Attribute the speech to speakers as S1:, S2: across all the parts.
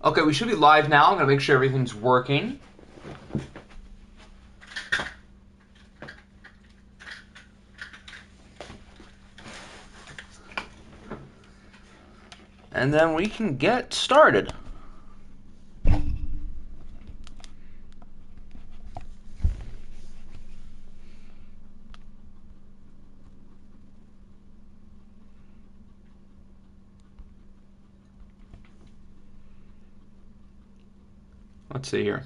S1: Okay, we should be live now. I'm going to make sure everything's working. And then we can get started. Let's see here.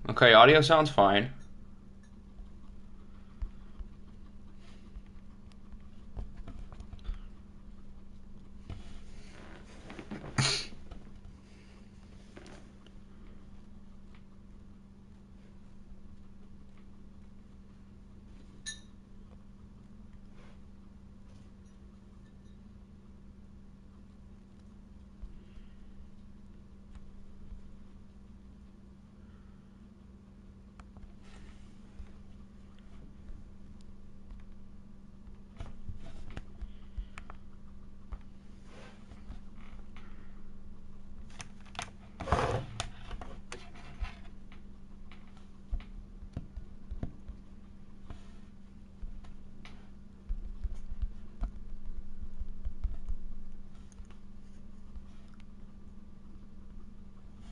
S1: Okay, audio sounds fine.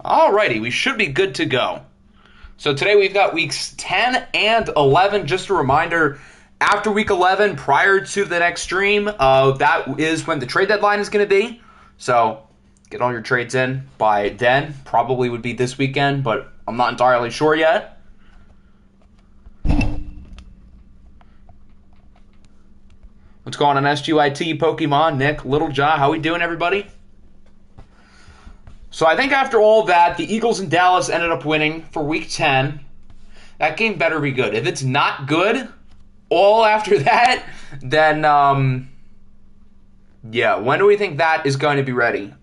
S1: Alrighty, we should be good to go. So today we've got weeks 10 and 11. Just a reminder, after week 11, prior to the next stream, that is when the trade deadline is going to be. So get all your trades in by then. Probably would be this weekend, but I'm not entirely sure yet. What's going on, SGYT, Pokemon, Nick, Little Ja? How we doing, everybody? So I think after all that, the Eagles and Dallas ended up winning for Week 10. That game better be good. If it's not good, all after that, then, yeah, when do we think that is going to be ready?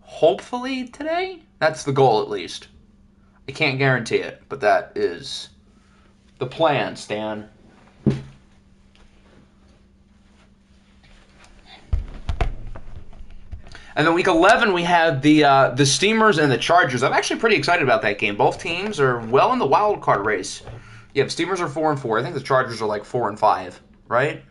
S1: Hopefully today? That's the goal, at least. I can't guarantee it, but that is the plan, Stan. And then week 11, we have the Steamers and the Chargers. I'm actually pretty excited about that game. Both teams are well in the wild card race. Yeah, the Steamers are 4-4. I think the Chargers are like 4-5, right?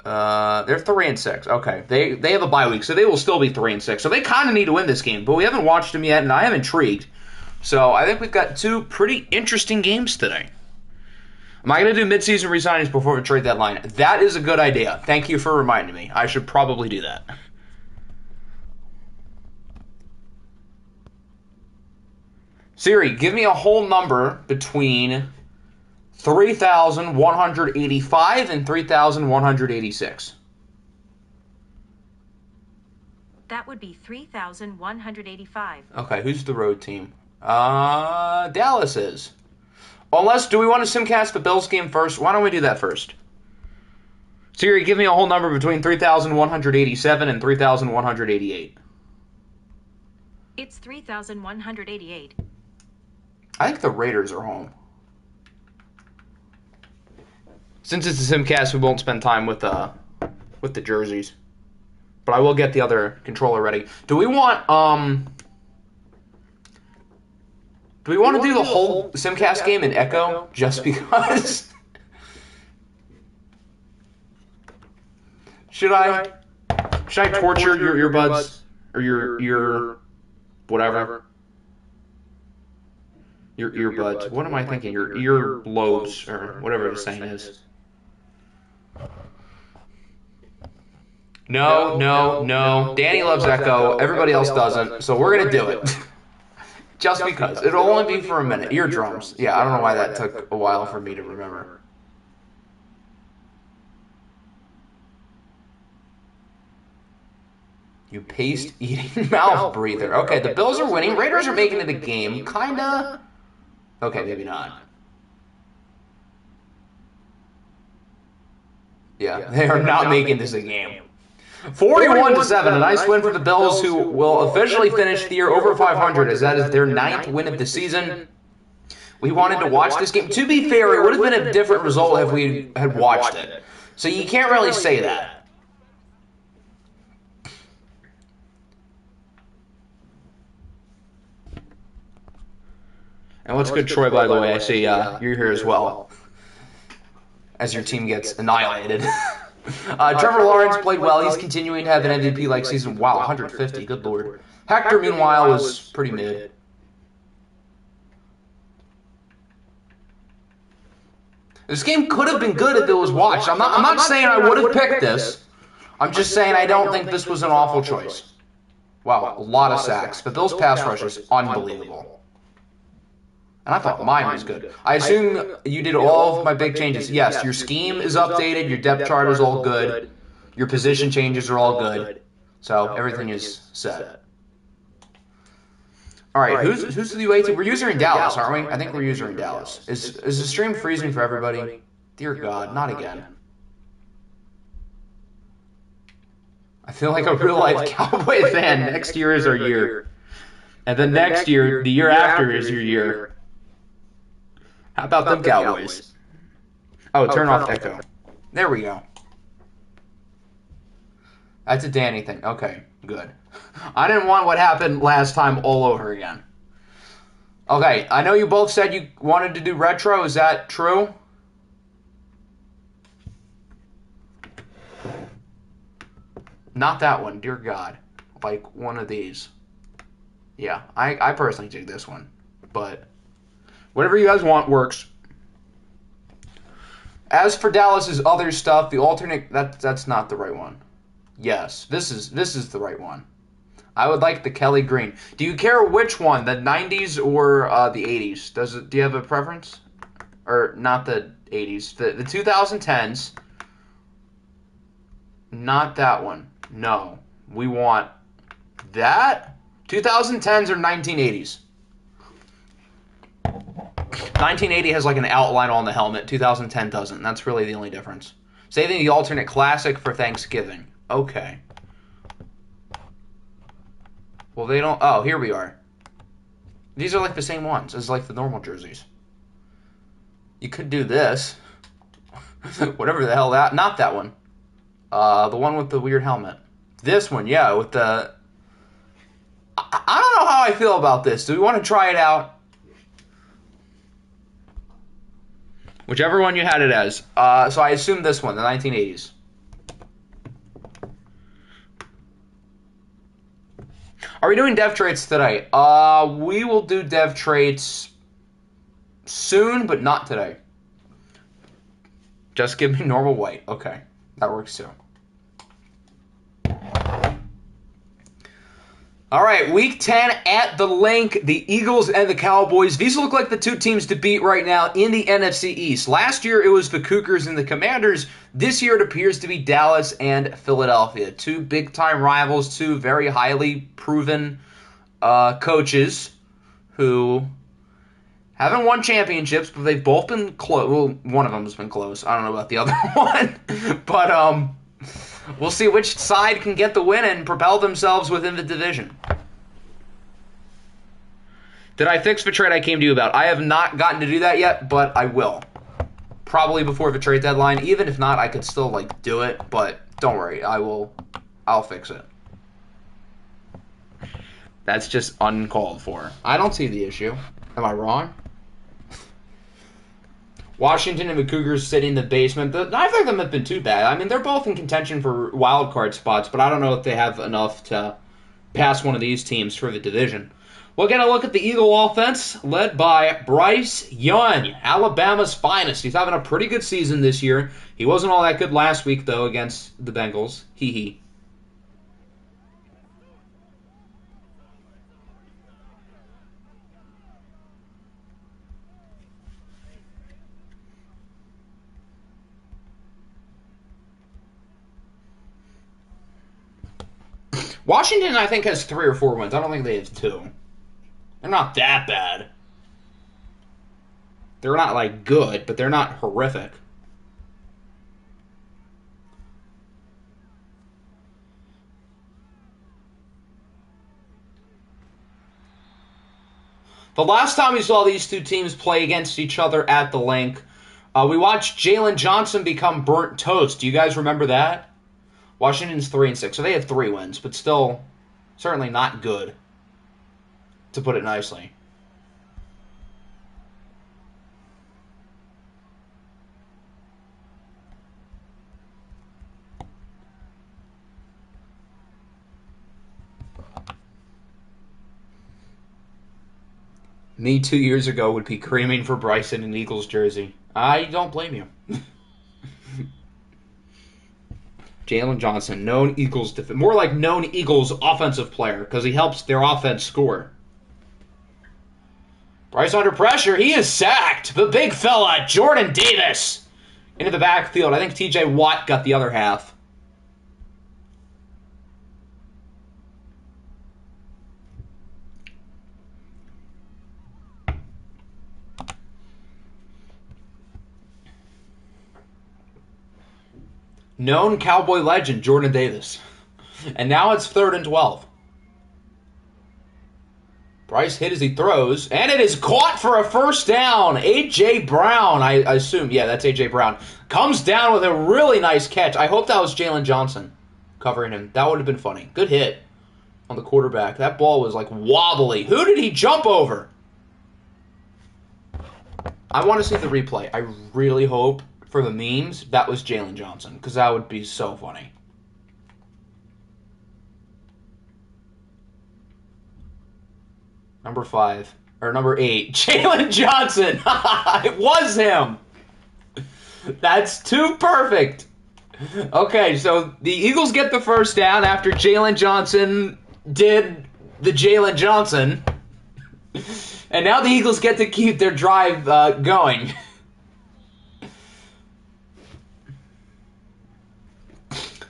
S1: They're 3-6. Okay, they have a bye week, so they will still be 3-6. So they kind of need to win this game, but we haven't watched them yet, and I am intrigued. So I think we've got two pretty interesting games today. Am I going to do mid-season re-signings before the trade deadline? That is a good idea. Thank you for reminding me. I should probably do that. Siri, give me a whole number between 3,185 and 3,186.
S2: That would be 3,185.
S1: Okay, who's the road team? Dallas is. Unless, do we want to simcast the Bills game first? Why don't we do that first? Siri, give me a whole number between 3,187 and 3,188.
S2: It's 3,188.
S1: I think the Raiders are home. Since it's a simcast, we won't spend time with the jerseys. But I will get the other controller ready. Do we want to do the whole simcast game in Echo just because? Should I torture your earbuds or your whatever? Your earbuds. What am I thinking? Your ear lobes or whatever the saying is. No. Danny loves Echo. Everybody else doesn't. So we're gonna do it. Just because. It'll only be for a minute. Eardrums. Yeah, I don't know why that took a while for me to remember. You paste-eating mouth breather. Okay, the Bills are winning. Raiders are making it a game. Kinda. Okay, maybe not. Yeah, they are not making this a game. 41-7, a nice win for the Bills, who will officially finish the year over 500, as that is their 9th win of the season. We wanted to watch this game. To be fair, it would have been a different result if we had watched it. So you can't really say that. And what's good, Troy, by the way? I see you're here as well, as your team gets annihilated. Trevor Lawrence played well. He's continuing to have an MVP-like season. Wow, 150. Good lord. Hector, meanwhile, was pretty mid. This game could have been good if it was watched. I'm not saying I would have picked this. I'm just saying I don't think this was an awful choice. Wow, a lot of sacks. The Bills' pass rush is unbelievable. And I thought mine was good. I assume you did all of my big changes. Yes, your scheme is updated. Your depth chart is all good. Your position changes are all good. So everything is set. All right, who's the UA team? We're using in Dallas, aren't we? I think we're using in Dallas. Is the stream freezing for everybody? Dear God, not again. I feel like a real-life Cowboy fan. Next year is our year. And then next year, the year after is your year. How about them Cowboys? Oh, turn off echo. There we go. That's a Danny thing. Okay, good. I didn't want what happened last time all over again. Okay, I know you both said you wanted to do retro. Is that true? Not that one, dear God. Like one of these. Yeah, I personally take this one. But whatever you guys want works. As for Dallas's other stuff, the alternate that's not the right one. Yes, this is the right one. I would like the Kelly Green. Do you care which one, the 90s or the 80s? Do you have a preference? Or not the 80s, the 2010s. Not that one. No, we want that. 2010s or 1980s. 1980 has like an outline on the helmet. 2010 doesn't. That's really the only difference. Saving the alternate classic for Thanksgiving. Okay. Well, they don't... Oh, here we are. These are like the same ones as like the normal jerseys. You could do this. Whatever the hell that... Not that one. The one with the weird helmet. This one, yeah, with the... I don't know how I feel about this. Do we want to try it out? Whichever one you had it as. So I assume this one, the 1980s. Are we doing dev traits today? We will do dev traits soon, but not today. Just give me normal white. Okay, that works too. All right, Week 10 at the Link, the Eagles and the Cowboys. These look like the two teams to beat right now in the NFC East. Last year, it was the Cougars and the Commanders. This year, it appears to be Dallas and Philadelphia. Two big-time rivals, two very highly proven coaches who haven't won championships, but they've both been close. Well, one of them has been close. I don't know about the other one. But we'll see which side can get the win and propel themselves within the division. Did I fix the trade I came to you about? I have not gotten to do that yet, but I will. Probably before the trade deadline. Even if not, I could still do it, but don't worry. I'll fix it. That's just uncalled for. I don't see the issue. Am I wrong? Washington and the Cougars sit in the basement. Neither of them have been too bad. I mean, they're both in contention for wild card spots, but I don't know if they have enough to pass one of these teams for the division. We'll get a look at the Eagle offense, led by Bryce Young, Alabama's finest. He's having a pretty good season this year. He wasn't all that good last week, though, against the Bengals. Hee. Washington, I think, has 3 or 4 wins. I don't think they have 2. They're not that bad. They're not, good, but they're not horrific. The last time we saw these two teams play against each other at the Link, we watched Jalen Johnson become burnt toast. Do you guys remember that? Washington's 3-6, so they have 3 wins, but still certainly not good, to put it nicely. Me 2 years ago would be creaming for Bryson in Eagles jersey. I don't blame you. Jalen Johnson, known Eagles more like known Eagles offensive player because he helps their offense score. Bryce under pressure. He is sacked. The big fella, Jordan Davis, into the backfield. I think T.J. Watt got the other half. Known Cowboy legend, Jordan Davis. And now it's 3rd and 12. Bryce hit as he throws, and it is caught for a first down. A.J. Brown, I assume. Yeah, that's A.J. Brown. Comes down with a really nice catch. I hope that was Jalen Johnson covering him. That would have been funny. Good hit on the quarterback. That ball was like wobbly. Who did he jump over? I want to see the replay. I really hope for the memes that was Jalen Johnson, because that would be so funny. Number 8, Jalen Johnson. It was him. That's too perfect. Okay, so the Eagles get the first down after Jalen Johnson did the Jalen Johnson. And now the Eagles get to keep their drive going.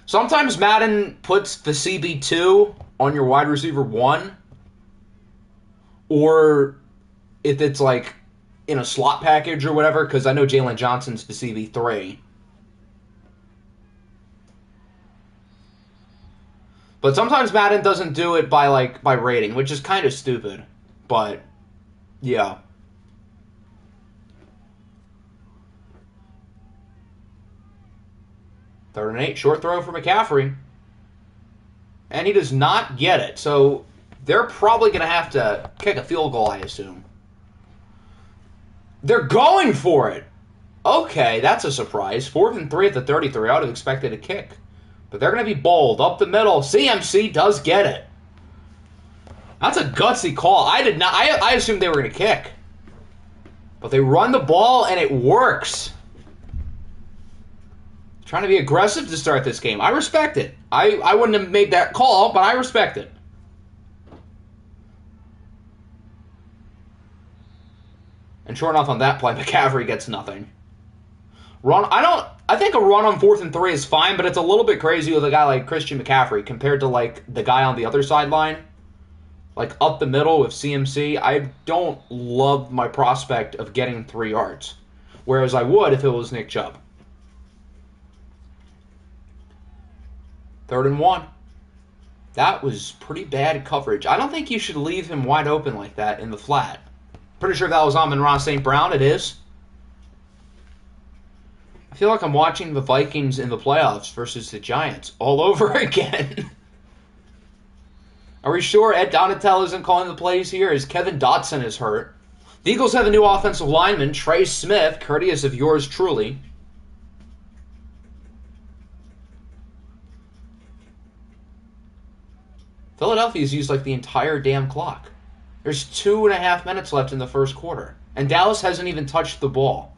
S1: Sometimes Madden puts the CB2 on your wide receiver 1. Or if it's like in a slot package or whatever, because I know Jalen Johnson's the CB3. But sometimes Madden doesn't do it by rating, which is kind of stupid. But yeah. Third and 8, short throw for McCaffrey. And he does not get it. So they're probably going to have to kick a field goal, I assume. They're going for it. Okay, that's a surprise. 4th and 3 at the 33. I would have expected a kick. But they're going to be bold. Up the middle. CMC does get it. That's a gutsy call. I assumed they were going to kick. But they run the ball, and it works. Trying to be aggressive to start this game. I respect it. I wouldn't have made that call, but I respect it. And sure enough, on that play, McCaffrey gets nothing. I think a run on 4th and 3 is fine, but it's a little bit crazy with a guy like Christian McCaffrey compared to like the guy on the other sideline. Like up the middle with CMC, I don't love my prospect of getting 3 yards. Whereas I would if it was Nick Chubb. 3rd and 1. That was pretty bad coverage. I don't think you should leave him wide open like that in the flat. Pretty sure that was Amon-Ra St. Brown. It is. I feel like I'm watching the Vikings in the playoffs versus the Giants all over again. Are we sure Ed Donatel isn't calling the plays here as Kevin Dotson is hurt? The Eagles have a new offensive lineman, Trey Smith, courteous of yours truly. Philadelphia's used like the entire damn clock. There's 2.5 minutes left in the first quarter. And Dallas hasn't even touched the ball.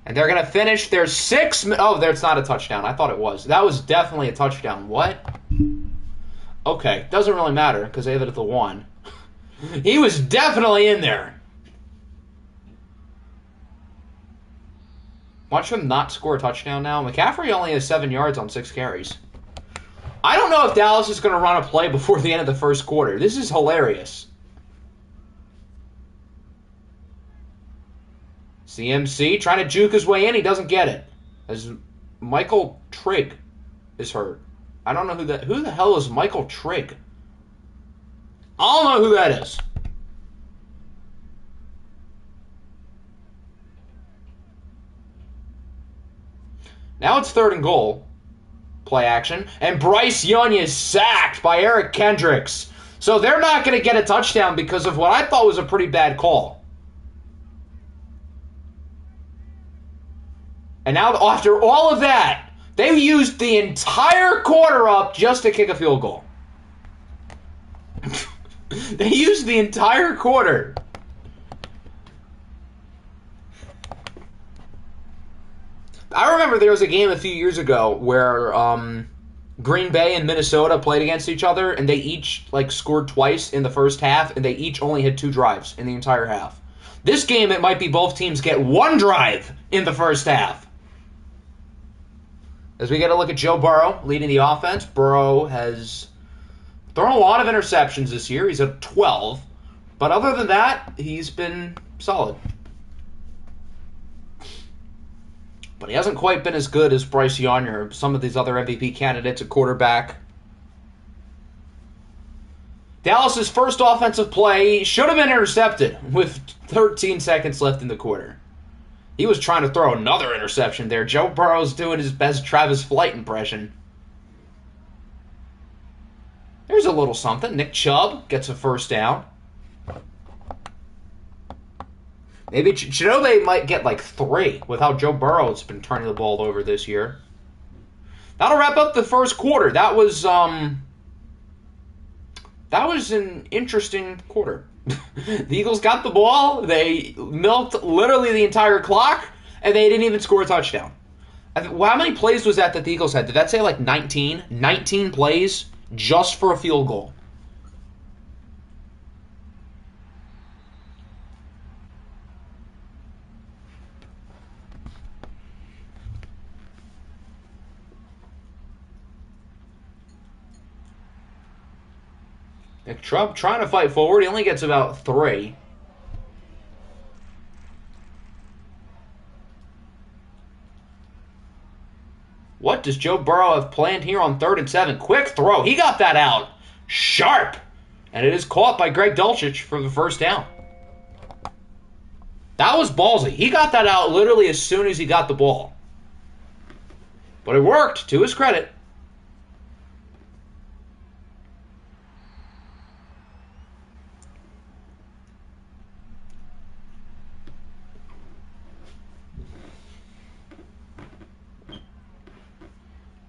S1: And they're going to finish their 6... Oh, that's not a touchdown. I thought it was. That was definitely a touchdown. What? Okay, doesn't really matter because they have it at the 1. He was definitely in there. Watch him not score a touchdown now. McCaffrey only has 7 yards on 6 carries. I don't know if Dallas is going to run a play before the end of the first quarter. This is hilarious. CMC trying to juke his way in. He doesn't get it. As Michael Trigg is hurt. I don't know who the hell is Michael Trigg? I don't know who that is. Now it's 3rd and goal. Play action. And Bryce Young is sacked by Eric Kendricks. So they're not going to get a touchdown because of what I thought was a pretty bad call. And now after all of that, They used the entire quarter up just to kick a field goal. They used the entire quarter. I remember there was a game a few years ago where Green Bay and Minnesota played against each other, and they each scored twice in the first half, and they each only had 2 drives in the entire half. This game, it might be both teams get 1 drive in the first half. As we get a look at Joe Burrow leading the offense, Burrow has thrown a lot of interceptions this year. He's at 12. But other than that, he's been solid. But he hasn't quite been as good as Bryce Young or some of these other MVP candidates at quarterback. Dallas's first offensive play should have been intercepted with 13 seconds left in the quarter. He was trying to throw another interception there. Joe Burrow's doing his best Travis Flight impression. There's a little something. Nick Chubb gets a first down. Maybe Chidobe might get 3 with how Joe Burrow's been turning the ball over this year. That'll wrap up the first quarter. That was an interesting quarter. The Eagles got the ball. They milked literally the entire clock, and they didn't even score a touchdown. How many plays was that the Eagles had? Did that say 19? 19 plays just for a field goal. Nick Chubb trying to fight forward. He only gets about 3. What does Joe Burrow have planned here on 3rd and 7? Quick throw. He got that out. Sharp. And it is caught by Greg Dulcich for the first down. That was ballsy. He got that out literally as soon as he got the ball. But it worked, to his credit.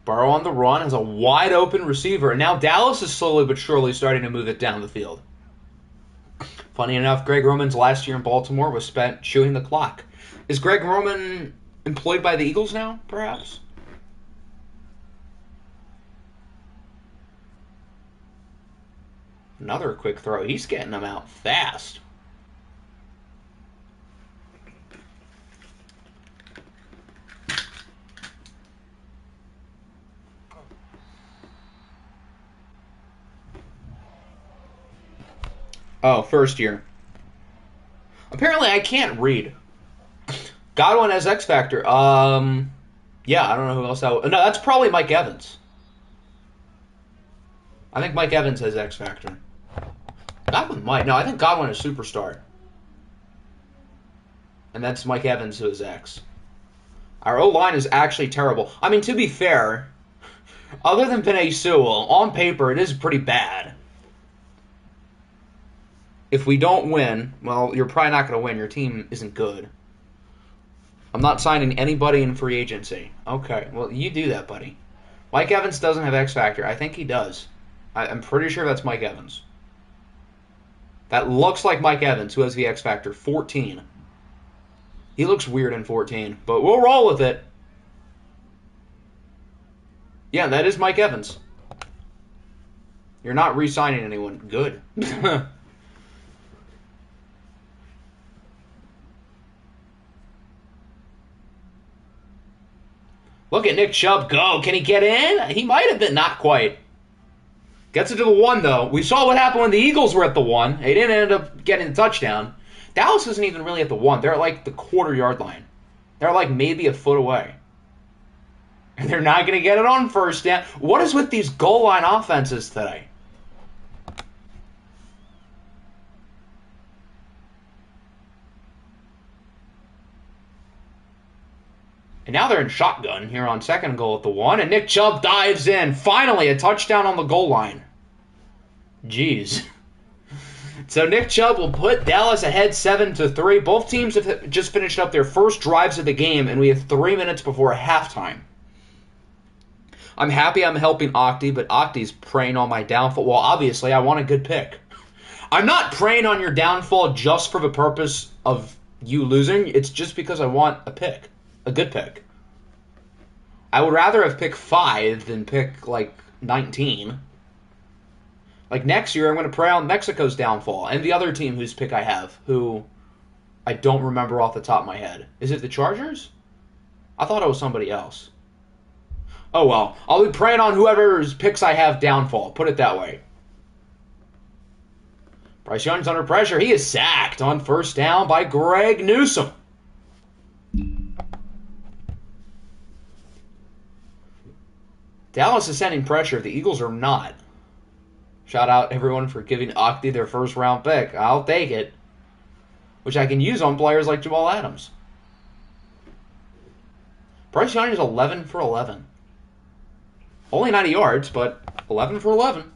S1: Burrow on the run has a wide open receiver, and now Dallas is slowly but surely starting to move it down the field. Funny enough, Greg Roman's last year in Baltimore was spent chewing the clock. Is Greg Roman employed by the Eagles now, perhaps? Another quick throw. He's getting them out fast. Oh, first year. Apparently, I can't read. Godwin has X Factor. Yeah, I don't know who else that would. No, that's probably Mike Evans. I think Mike Evans has X Factor. Godwin might. No, I think Godwin is Superstar. And that's Mike Evans who is X. Our O-line is actually terrible. I mean, to be fair, other than Penei Sewell, on paper, it is pretty bad. If we don't win, well, you're probably not going to win. Your team isn't good. I'm not signing anybody in free agency. Okay, well, you do that, buddy. Mike Evans doesn't have X Factor. I think he does. I'm pretty sure that's Mike Evans. That looks like Mike Evans, who has the X Factor. 14. He looks weird in 14, but we'll roll with it. Yeah, that is Mike Evans. You're not re-signing anyone. Good. Look at Nick Chubb go. Can he get in? He might have been. Not quite. Gets it to the 1, though. We saw what happened when the Eagles were at the 1. They didn't end up getting the touchdown. Dallas isn't even really at the 1. They're at the quarter-yard line. They're maybe a foot away. And they're not going to get it on first down. What is with these goal line offenses today? And now they're in shotgun here on 2nd goal at the 1, and Nick Chubb dives in. Finally, a touchdown on the goal line. Jeez. So Nick Chubb will put Dallas ahead 7-3. Both teams have just finished up their first drives of the game, and we have 3 minutes before halftime. I'm happy I'm helping Octi, but Octi's preying on my downfall. Well, obviously, I want a good pick. I'm not preying on your downfall just for the purpose of you losing. It's just because I want a pick. A good pick. I would rather have picked 5 than pick, like, 19. Like, next year, I'm going to prey on Mexico's downfall and the other team whose pick I have, who I don't remember off the top of my head. Is it the Chargers? I thought it was somebody else. Oh, well. I'll be preying on whoever's picks I have downfall. Put it that way. Bryce Young's under pressure. He is sacked on first down by Greg Newsome. Dallas is sending pressure. The Eagles are not. Shout out everyone for giving Octi their first round pick. I'll take it. Which I can use on players like Jamal Adams. Bryce Young is 11 for 11. Only 90 yards, but 11 for 11.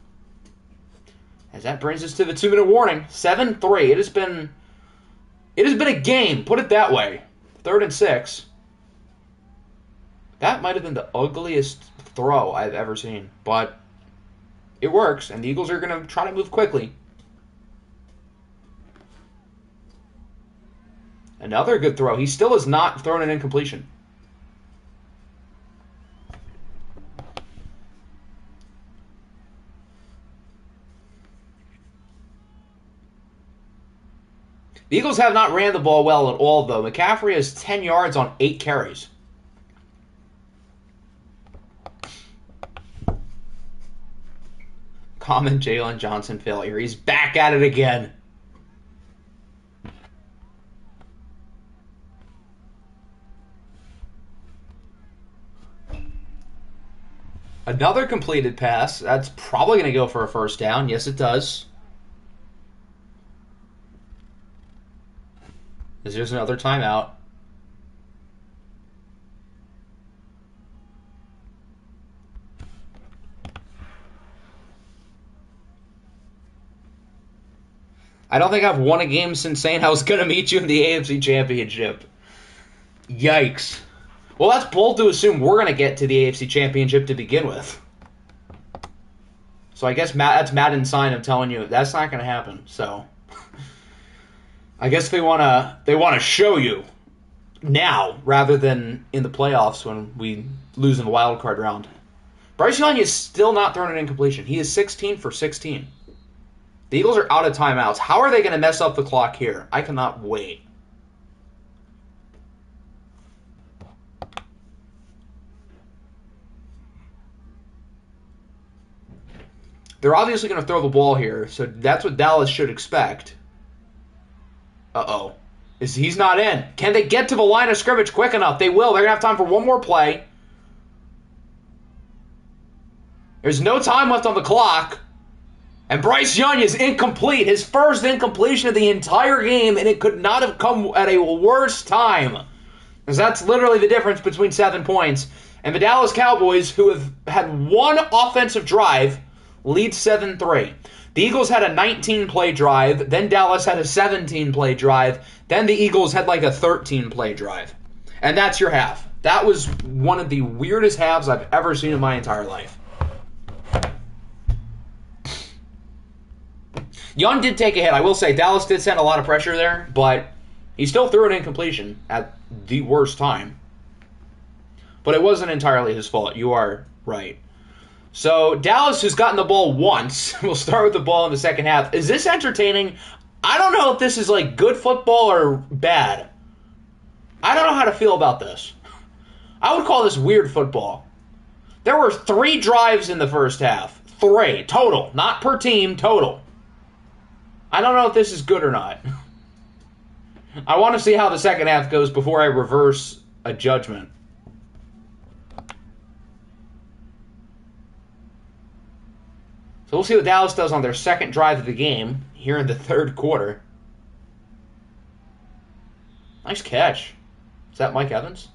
S1: As that brings us to the 2-minute warning. 7-3. It has been a game, put it that way. 3rd and 6. That might have been the ugliest throw I've ever seen, but it works, and the Eagles are going to try to move quickly. Another good throw. He still has not thrown an incompletion. The Eagles have not ran the ball well at all, though. McCaffrey has 10 yards on 8 carries. Common Jalen Johnson failure. He's back at it again. Another completed pass. That's probably going to go for a first down. Yes, it does. Is there's another timeout. I don't think I've won a game since saying I was going to meet you in the AFC Championship. Yikes. Well, that's bold to assume we're going to get to the AFC Championship to begin with. So I guess that's Madden's sign of telling you that's not going to happen. So I guess they want to show you now rather than in the playoffs when we lose in the wild card round. Bryce Young is still not throwing an incompletion. He is 16 for 16. The Eagles are out of timeouts. How are they going to mess up the clock here? I cannot wait. They're obviously going to throw the ball here, so that's what Dallas should expect. Uh-oh. He's not in. Can they get to the line of scrimmage quick enough? They will. They're going to have time for one more play. There's no time left on the clock. And Bryce Young is incomplete. His first incompletion of the entire game, and it could not have come at a worse time. Because that's literally the difference between 7 points. And the Dallas Cowboys, who have had one offensive drive, lead 7-3. The Eagles had a 19-play drive. Then Dallas had a 17-play drive. Then the Eagles had like a 13-play drive. And that's your half. That was one of the weirdest halves I've ever seen in my entire life. Young did take a hit. I will say Dallas did send a lot of pressure there, but he still threw an incompletion at the worst time. But it wasn't entirely his fault. You are right. So Dallas has gotten the ball once. We'll start with the ball in the second half. Is this entertaining? I don't know if this is like good football or bad. I don't know how to feel about this. I would call this weird football. There were 3 drives in the first half. 3 total. Not per team, total. I don't know if this is good or not. I want to see how the second half goes before I reverse a judgment. So we'll see what Dallas does on their second drive of the game here in the third quarter. Nice catch. Is that Mike Evans?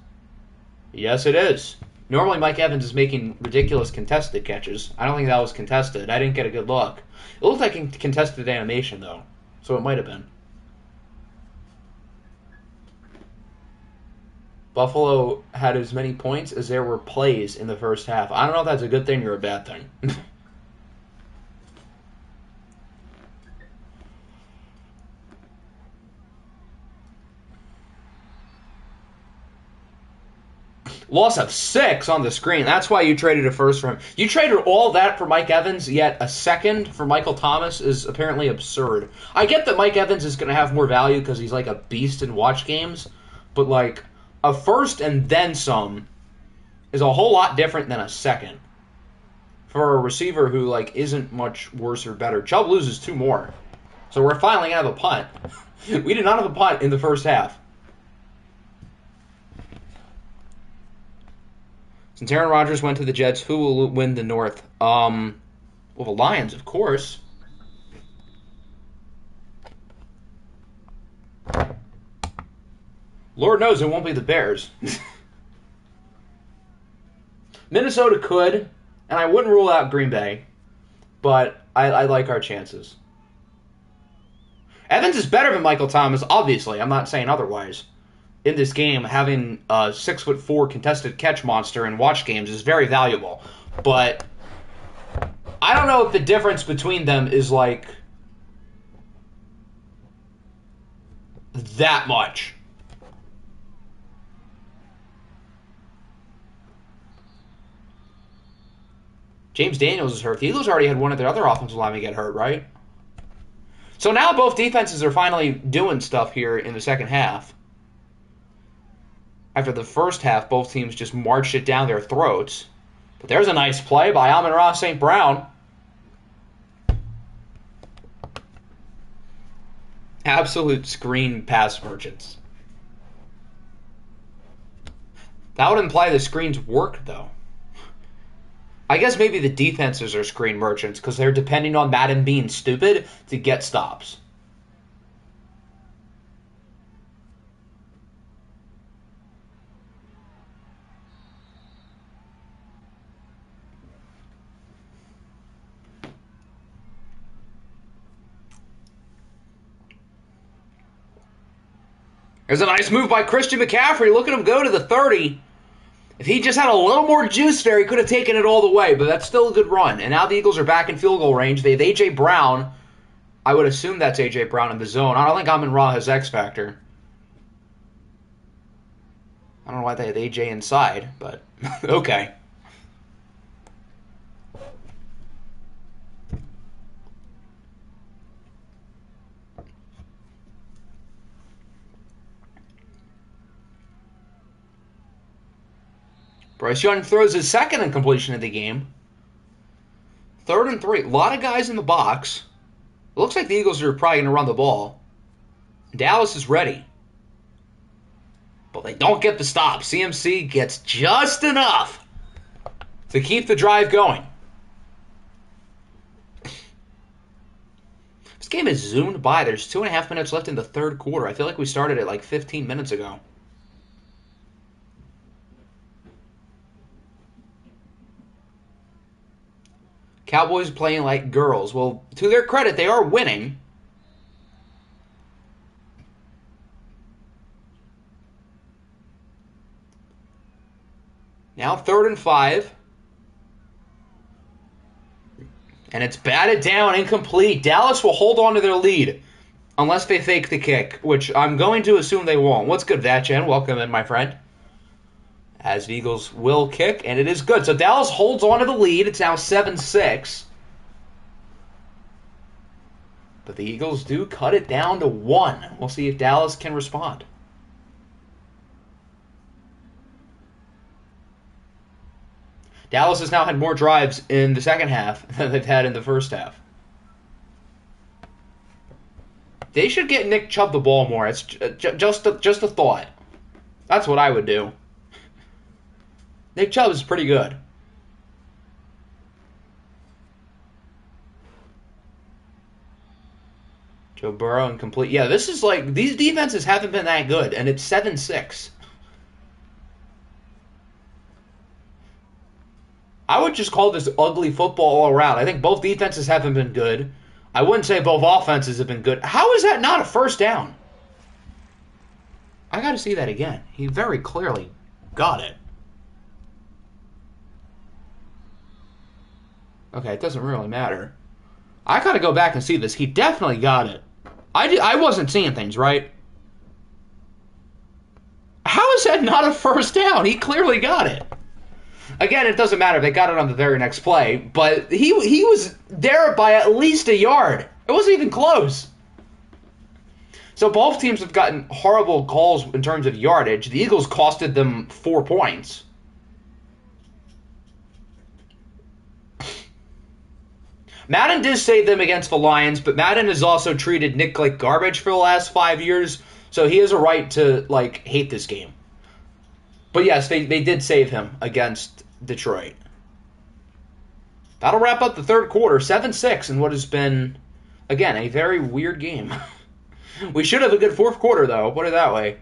S1: Yes, it is. Normally Mike Evans is making ridiculous contested catches. I don't think that was contested. I didn't get a good look. It looked like a contested animation, though. So it might have been. Buffalo had as many points as there were plays in the first half. I don't know if that's a good thing or a bad thing. Loss of 6 on the screen. That's why you traded a first for him. You traded all that for Mike Evans, yet a second for Michael Thomas is apparently absurd. I get that Mike Evans is going to have more value because he's like a beast in watch games, but like a first and then some is a whole lot different than a second for a receiver who like isn't much worse or better. Chubb loses 2 more, so we're finally going to have a punt. We did not have a punt in the first half. Since Aaron Rodgers went to the Jets, who will win the North? Well, the Lions, of course. Lord knows it won't be the Bears. Minnesota could, and I wouldn't rule out Green Bay, but I like our chances. Evans is better than Michael Thomas, obviously. I'm not saying otherwise. In this game, having a 6'4" contested catch monster in watch games is very valuable. But I don't know if the difference between them is like that much. James Daniels is hurt. The Eagles already had one of their other offensive linemen get hurt, right? So now both defenses are finally doing stuff here in the second half. After the first half, both teams just marched it down their throats. But there's a nice play by Amon-Ra St. Brown. Absolute screen pass merchants. That would imply the screens work, though. I guess maybe the defenses are screen merchants because they're depending on Madden being stupid to get stops. There's a nice move by Christian McCaffrey. Look at him go to the 30. If he just had a little more juice there, he could have taken it all the way, but that's still a good run. And now the Eagles are back in field goal range. They have A.J. Brown. I would assume that's A.J. Brown in the zone. I don't think Amon-Ra has X Factor. I don't know why they have A.J. inside, but okay. Bryce Young throws his second incompletion of the game. 3rd and 3. A lot of guys in the box. It looks like the Eagles are probably going to run the ball. Dallas is ready. But they don't get the stop. CMC gets just enough to keep the drive going. This game is zoomed by. There's 2.5 minutes left in the 3rd quarter. I feel like we started it like 15 minutes ago. Cowboys playing like girls. Well, to their credit, they are winning. Now 3rd and 5. And it's batted down, incomplete. Dallas will hold on to their lead. Unless they fake the kick, which I'm going to assume they won't. What's good, Vatchan? Welcome in, my friend. As the Eagles will kick, and it is good. So Dallas holds on to the lead. It's now 7-6. But the Eagles do cut it down to 1. We'll see if Dallas can respond. Dallas has now had more drives in the second half than they've had in the first half. They should get Nick Chubb the ball more. It's just a thought. That's what I would do. Nick Chubb is pretty good. Joe Burrow incomplete. Yeah, this is like, these defenses haven't been that good, and it's 7-6. I would just call this ugly football all around. I think both defenses haven't been good. I wouldn't say both offenses have been good. How is that not a first down? I got to see that again. He very clearly got it. Okay, it doesn't really matter. I got to go back and see this. He definitely got it. I wasn't seeing things, right? How is that not a first down? He clearly got it. Again, it doesn't matter. They got it on the very next play, but he was there by at least a yard. It wasn't even close. So both teams have gotten horrible calls in terms of yardage. The Eagles costed them 4 points. Madden did save them against the Lions, but Madden has also treated Nick like garbage for the last 5 years, so he has a right to hate this game. But yes, they did save him against Detroit. That'll wrap up the third quarter, 7-6 in what has been, again, a very weird game. We should have a good fourth quarter, though. Put it that way.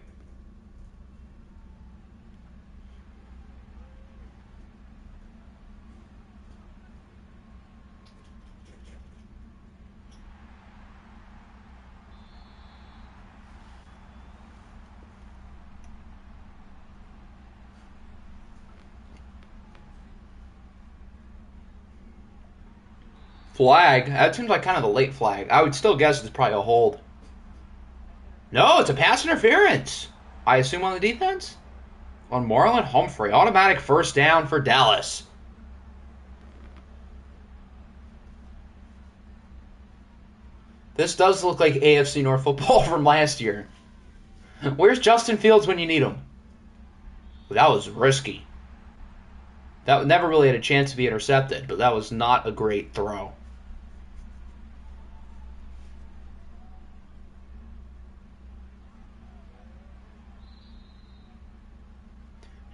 S1: Flag? That seems like kind of a late flag. I would still guess it's probably a hold. No, it's a pass interference. I assume on the defense? On Marlon Humphrey. Automatic first down for Dallas. This does look like AFC North football from last year. Where's Justin Fields when you need him? That was risky. That never really had a chance to be intercepted, but that was not a great throw.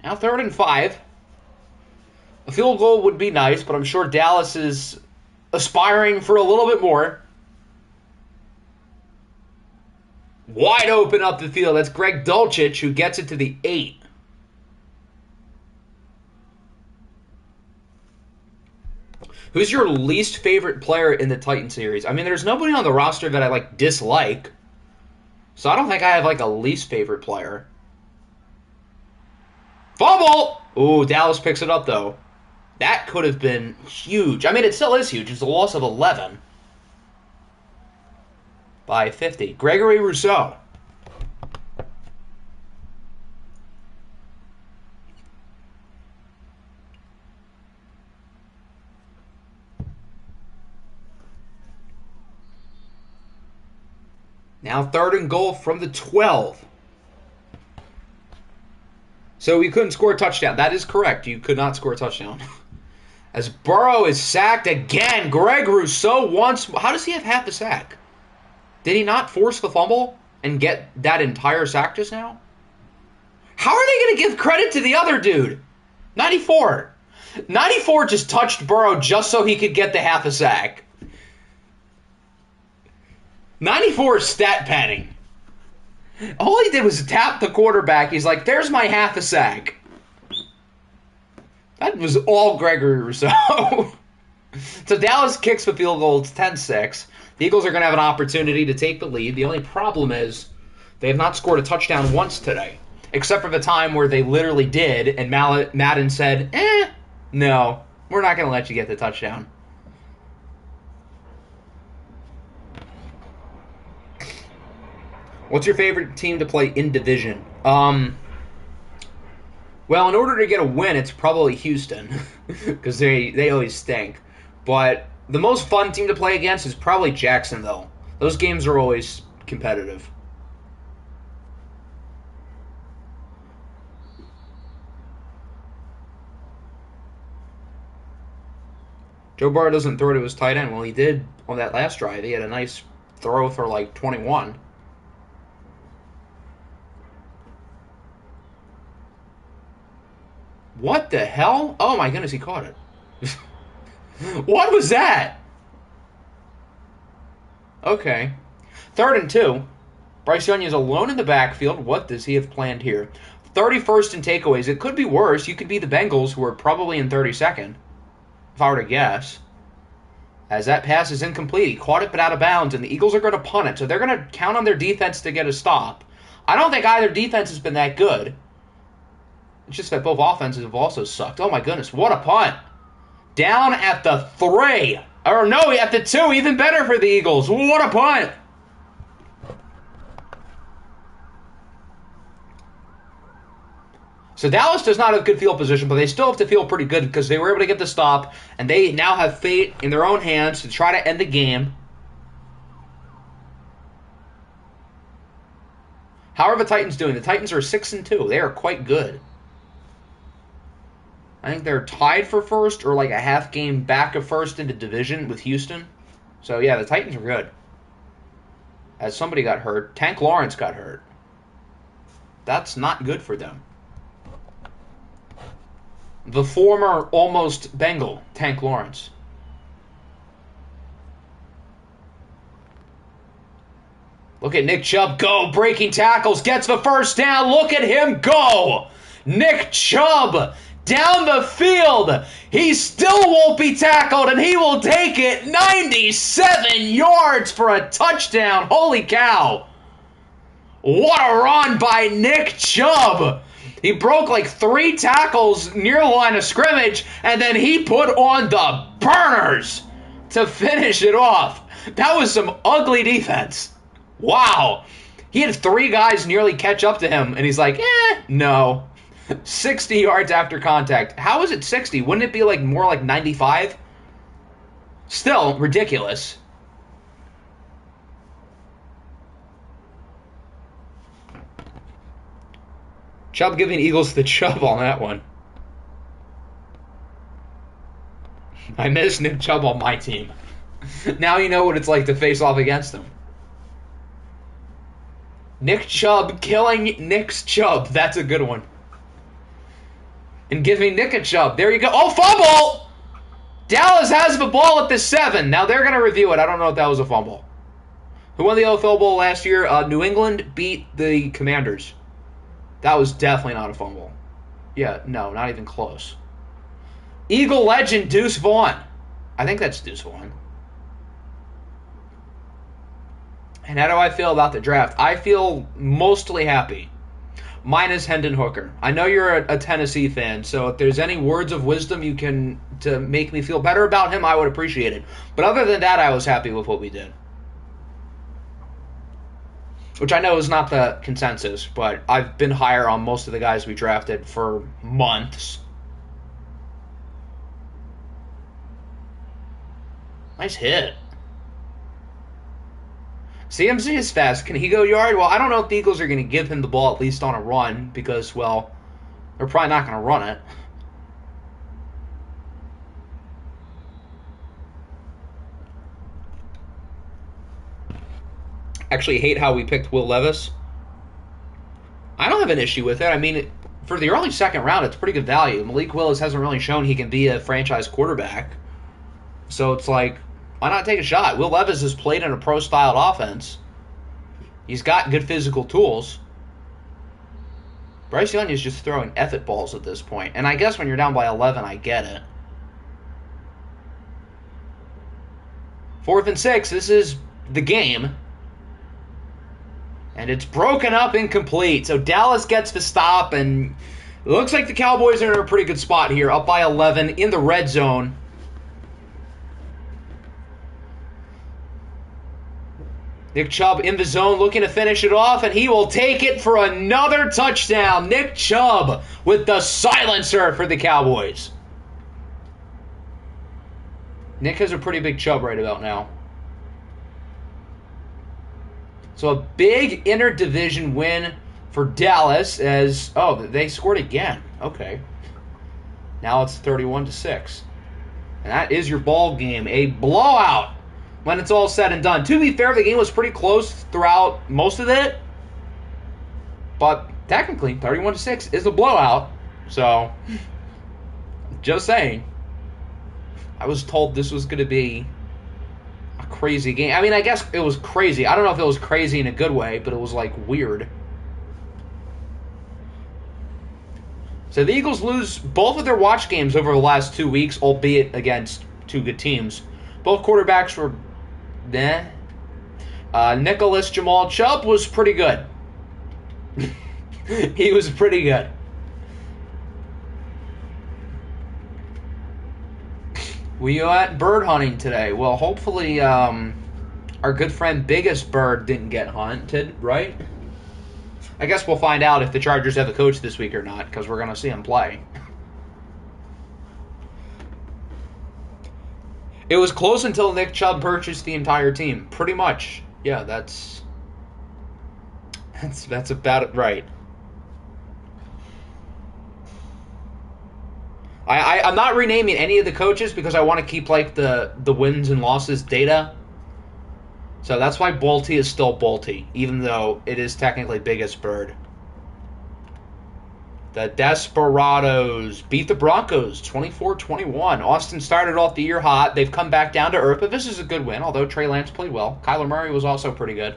S1: Now 3rd and 5. A field goal would be nice, but I'm sure Dallas is aspiring for a little bit more. Wide open up the field. That's Greg Dulcich who gets it to the 8. Who's your least favorite player in the Titan series? I mean, there's nobody on the roster that I dislike. So I don't think I have a least favorite player. Fumble! Ooh, Dallas picks it up, though. That could have been huge. I mean, it still is huge. It's a loss of 11 by 50. Gregory Rousseau. Now 3rd and goal from the 12. So you couldn't score a touchdown. That is correct. You could not score a touchdown. As Burrow is sacked again. Greg Rousseau once. How does he have half the sack? Did he not force the fumble and get that entire sack just now? How are they going to give credit to the other dude? 94. 94 just touched Burrow just so he could get the half a sack. 94 is stat padding. All he did was tap the quarterback. He's like, there's my half a sack. That was all Gregory Rousseau. So Dallas kicks the field goal. It's 10-6. The Eagles are going to have an opportunity to take the lead. The only problem is they have not scored a touchdown once today, except for the time where they literally did, and Madden said, no, we're not going to let you get the touchdown. What's your favorite team to play in division? Well, in order to get a win, it's probably Houston, because they always stink. But the most fun team to play against is probably Jacksonville. Those games are always competitive. Joe Burrow doesn't throw to his tight end. Well, he did on that last drive. He had a nice throw for 21. What the hell? Oh my goodness, he caught it. What was that? Okay. 3rd and 2. Bryce Young is alone in the backfield. What does he have planned here? 31st in takeaways. It could be worse. You could be the Bengals, who are probably in 32nd, if I were to guess. As that pass is incomplete. He caught it but out of bounds, and the Eagles are going to punt it. So they're going to count on their defense to get a stop. I don't think either defense has been that good. It's just that both offenses have also sucked. Oh my goodness, what a punt. Down at the 3. Or no, at the 2. Even better for the Eagles. What a punt. So Dallas does not have good field position, but they still have to feel pretty good because they were able to get the stop, and they now have fate in their own hands to try to end the game. How are the Titans doing? The Titans are 6-2. They are quite good. I think they're tied for first or like a half game back of first in the division with Houston. So, yeah, the Titans are good. As somebody got hurt. Tank Lawrence got hurt. That's not good for them. The former almost Bengal, Tank Lawrence. Look at Nick Chubb go, breaking tackles, gets the first down. Look at him go. Nick Chubb down the field. He still won't be tackled, and he will take it 97 yards for a touchdown. Holy cow. What a run by Nick Chubb. He broke like 3 tackles near the line of scrimmage, and then he put on the burners to finish it off. That was some ugly defense. Wow. He had 3 guys nearly catch up to him, and he's like, no. 60 yards after contact. How is it 60? Wouldn't it be like more like 95? Still ridiculous. Chubb giving Eagles the chub on that one. I miss Nick Chubb on my team. Now you know what it's like to face off against him. Nick Chubb killing Nick's Chubb. That's a good one. And giving Nick a chub. There you go. Oh, fumble! Dallas has the ball at the 7. Now they're going to review it. I don't know if that was a fumble. Who won the OFL Bowl last year? New England beat the Commanders. That was definitely not a fumble. Yeah, no, not even close. Eagle legend Deuce Vaughn. I think that's Deuce Vaughn. And how do I feel about the draft? I feel mostly happy. Minus Hendon Hooker. I know you're a Tennessee fan, so if there's any words of wisdom you can to make me feel better about him, I would appreciate it. But other than that, I was happy with what we did. Which I know is not the consensus, but I've been higher on most of the guys we drafted for months. Nice hit. CMC is fast. Can he go yard? Well, I don't know if the Eagles are going to give him the ball at least on a run because, well, they're probably not going to run it. Actually hate how we picked Will Levis. I don't have an issue with it. I mean, for the early second round, it's pretty good value. Malik Willis hasn't really shown he can be a franchise quarterback. So it's like, why not take a shot? Will Levis has played in a pro-styled offense. He's got good physical tools. Bryce Young is just throwing effort balls at this point. And I guess when you're down by 11, I get it. 4th and 6, this is the game. And it's broken up incomplete. So Dallas gets the stop, and it looks like the Cowboys are in a pretty good spot here, up by 11 in the red zone. Nick Chubb in the zone looking to finish it off, and he will take it for another touchdown. Nick Chubb with the silencer for the Cowboys. Nick has a pretty big Chubb right about now. So a big interdivision win for Dallas as, oh, they scored again. Okay. Now it's 31-6. And that is your ball game. A blowout when it's all said and done. To be fair, the game was pretty close throughout most of it. But technically, 31-6 is a blowout. So, just saying. I was told this was going to be a crazy game. I mean, I guess it was crazy. I don't know if it was crazy in a good way, but it was, like, weird. So the Eagles lose both of their watch games over the last 2 weeks, albeit against 2 good teams. Both quarterbacks were Nicholas Jamal Chubb was pretty good. He was pretty good. We went bird hunting today. Well, hopefully, our good friend Biggest Bird didn't get hunted, right? I guess we'll find out if the Chargers have a coach this week or not, because we're going to see him play. It was close until Nick Chubb purchased the entire team. Pretty much. Yeah, that's about it right. I'm not renaming any of the coaches because I want to keep like the wins and losses data. So that's why Bolty is still Bolty, even though it is technically Biggest Bird. The Desperados beat the Broncos 24-21. Austin started off the year hot. They've come back down to earth, but this is a good win, although Trey Lance played well. Kyler Murray was also pretty good.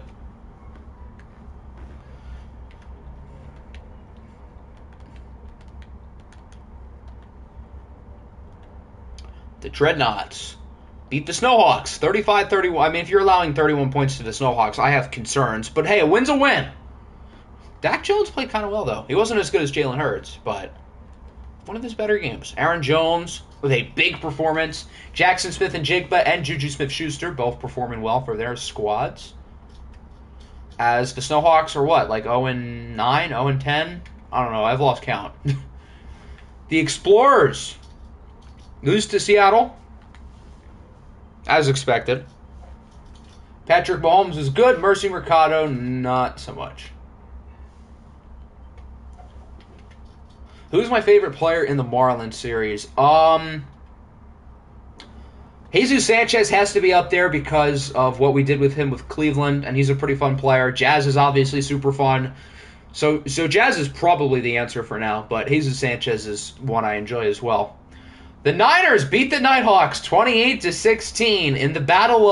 S1: The Dreadnoughts beat the Snowhawks 35-31. I mean, if you're allowing 31 points to the Snowhawks, I have concerns. But hey, a win's a win. Dak Jones played kind of well, though. He wasn't as good as Jalen Hurts, but one of his better games. Aaron Jones with a big performance. Jackson Smith and Jigba and Juju Smith-Schuster both performing well for their squads. As the Snowhawks are what, like 0-9, 0-10? I don't know. I've lost count. The Explorers lose to Seattle, as expected. Patrick Mahomes is good. Mercy Mercado, not so much. Who's my favorite player in the Marlins series? Jesus Sanchez has to be up there because of what we did with him with Cleveland, and he's a pretty fun player. Jazz is obviously super fun. So Jazz is probably the answer for now, but Jesus Sanchez is one I enjoy as well. The Niners beat the Nighthawks 28-16 in the battle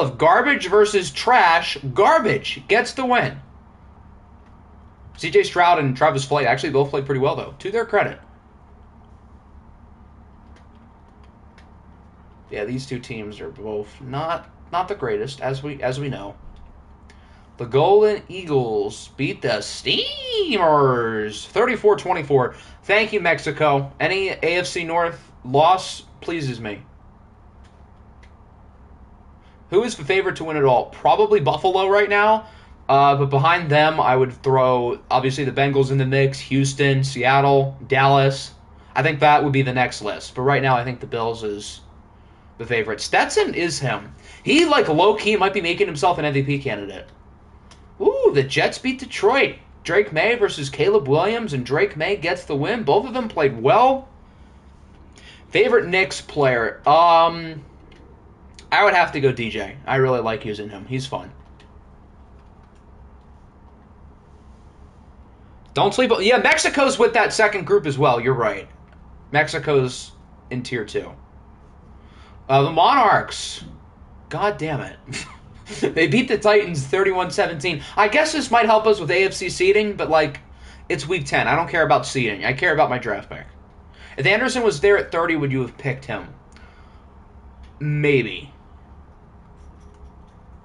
S1: of garbage versus trash. Garbage gets the win. C.J. Stroud and Travis Flight actually both played pretty well, though, to their credit. Yeah, these two teams are both not the greatest, as we know. The Golden Eagles beat the Steamers 34-24. Thank you, Mexico. Any AFC North loss pleases me. Who is the favorite to win it all? Probably Buffalo right now. But behind them, I would throw, obviously, the Bengals in the mix, Houston, Seattle, Dallas. I think that would be the next list. But right now, I think the Bills is the favorite. Stetson is him. He, like, low-key might be making himself an MVP candidate. Ooh, the Jets beat Detroit. Drake May versus Caleb Williams, and Drake May gets the win. Both of them played well. Favorite Knicks player? I would have to go DJ. I really like using him. He's fun. Don't sleep. Yeah, Mexico's with that second group as well. You're right. Mexico's in tier 2. The Monarchs. God damn it. They beat the Titans 31-17. I guess this might help us with AFC seeding, but, like, it's week 10. I don't care about seeding. I care about my draft pick. If Anderson was there at 30, would you have picked him? Maybe.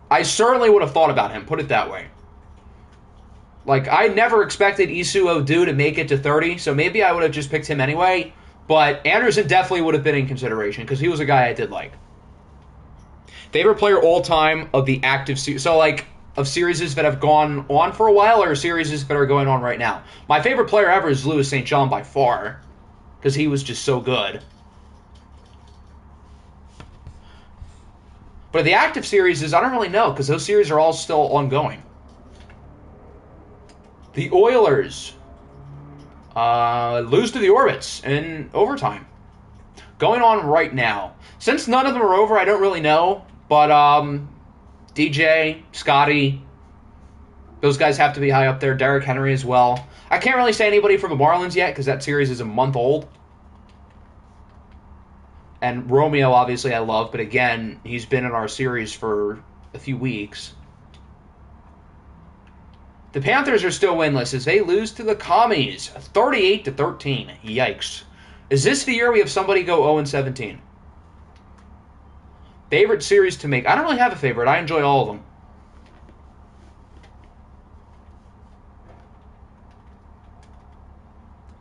S1: I certainly would have thought about him, put it that way. Like, I never expected Isu Odu to make it to 30, so maybe I would have just picked him anyway. But Anderson definitely would have been in consideration, because he was a guy I did like. Favorite player all time of the active series. So, like, of series that have gone on for a while or series that are going on right now. My favorite player ever is Louis St. John by far, because he was just so good. But the active series I don't really know, because those series are all still ongoing. The Oilers lose to the Orbits in overtime. Going on right now. Since none of them are over, I don't really know. But DJ, Scotty, those guys have to be high up there. Derrick Henry as well. I can't really say anybody from the Marlins yet because that series is a month old. And Romeo, obviously, I love. But again, he's been in our series for a few weeks. The Panthers are still winless as they lose to the Commies 38-13. Yikes. Is this the year we have somebody go 0-17? Favorite series to make? I don't really have a favorite. I enjoy all of them.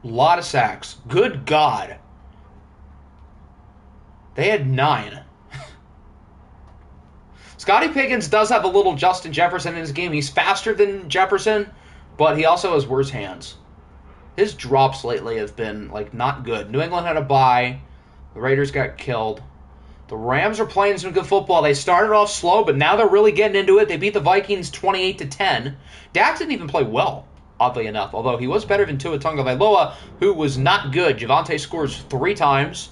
S1: A lot of sacks. Good God. They had 9. Scotty Pickens does have a little Justin Jefferson in his game. He's faster than Jefferson, but he also has worse hands. His drops lately have been, like, not good. New England had a bye. The Raiders got killed. The Rams are playing some good football. They started off slow, but now they're really getting into it. They beat the Vikings 28-10. Dak didn't even play well, oddly enough, although he was better than Tua Tagovailoa, who was not good. Javonte scores 3 times.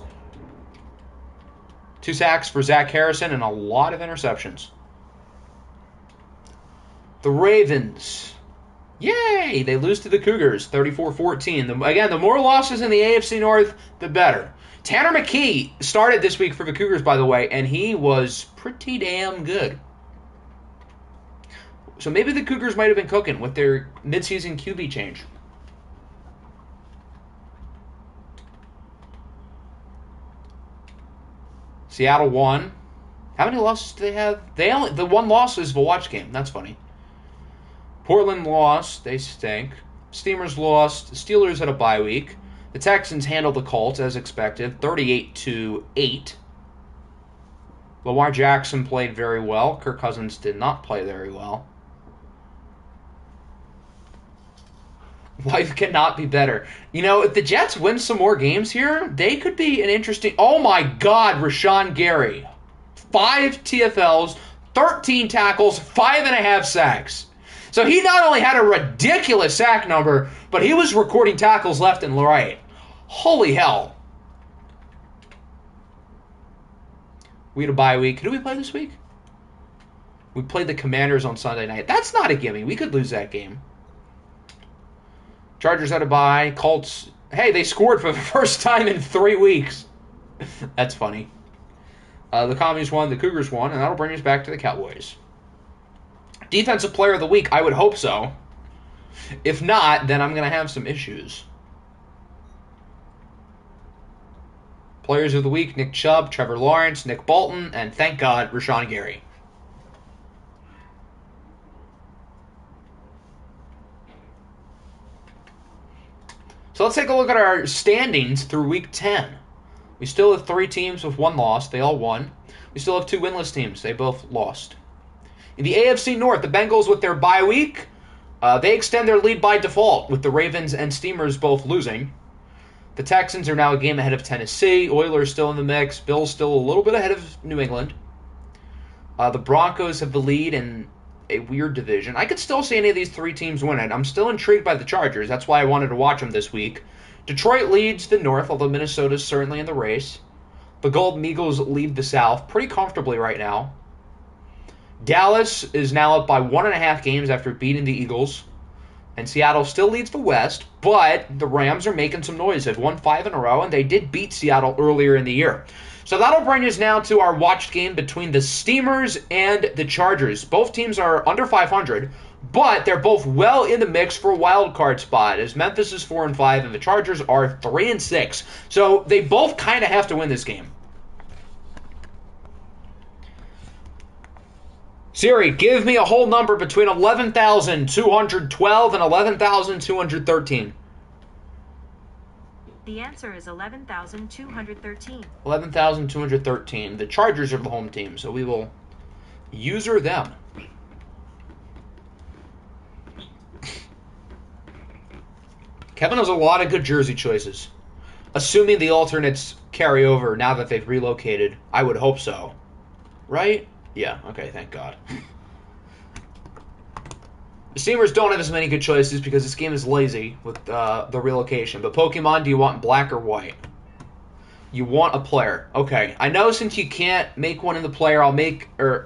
S1: 2 sacks for Zach Harrison and a lot of interceptions. The Ravens. Yay! They lose to the Cougars 34-14. Again, the more losses in the AFC North, the better. Tanner McKee started this week for the Cougars, by the way, and he was pretty damn good. So maybe the Cougars might have been cooking with their midseason QB change. Seattle won. How many losses do they have? The one loss is the watch game. That's funny. Portland lost. They stink. Steamers lost. The Steelers had a bye week. The Texans handled the Colts as expected, 38-8. Lamar Jackson played very well. Kirk Cousins did not play very well. Life cannot be better. You know, if the Jets win some more games here, they could be an interesting... Oh my God, Rashawn Gary. 5 TFLs, 13 tackles, 5.5 sacks. So he not only had a ridiculous sack number, but he was recording tackles left and right. Holy hell. We had a bye week. Who did we play this week? We played the Commanders on Sunday night. That's not a gimme. We could lose that game. Chargers had a bye. Colts, hey, they scored for the first time in 3 weeks. That's funny. The Commies won, the Cougars won, and that'll bring us back to the Cowboys. Defensive Player of the Week, I would hope so. If not, then I'm going to have some issues. Players of the Week, Nick Chubb, Trevor Lawrence, Nick Bolton, and thank God, Rashawn Gary. So let's take a look at our standings through Week 10. We still have 3 teams with 1 loss. They all won. We still have 2 winless teams. They both lost. In the AFC North, the Bengals with their bye week, they extend their lead by default with the Ravens and Steamers both losing. The Texans are now a game ahead of Tennessee. Oilers still in the mix. Bills still a little bit ahead of New England. The Broncos have the lead in a weird division. I could still see any of these 3 teams win it. I'm still intrigued by the Chargers. That's why I wanted to watch them this week. Detroit leads the North, although Minnesota's certainly in the race. The Golden Eagles lead the South pretty comfortably right now. Dallas is now up by 1.5 games after beating the Eagles. And Seattle still leads the West, but the Rams are making some noise. They've won 5 in a row, and they did beat Seattle earlier in the year. So that'll bring us now to our watched game between the Steamers and the Chargers. Both teams are under 500, but they're both well in the mix for a wild card spot, as Memphis is 4-5 and the Chargers are 3-6. So they both kind of have to win this game. Siri, give me a whole number between 11,212 and 11,213.
S2: The answer is 11,213.
S1: 11,213. The Chargers are the home team, so we will user them. Kevin has a lot of good jersey choices. Assuming the alternates carry over now that they've relocated. I would hope so. Right? Yeah, okay, thank God. The Steamers don't have as many good choices because this game is lazy with the relocation. But Pokemon, do you want black or white? You want a player. Okay, I know since you can't make one in the player,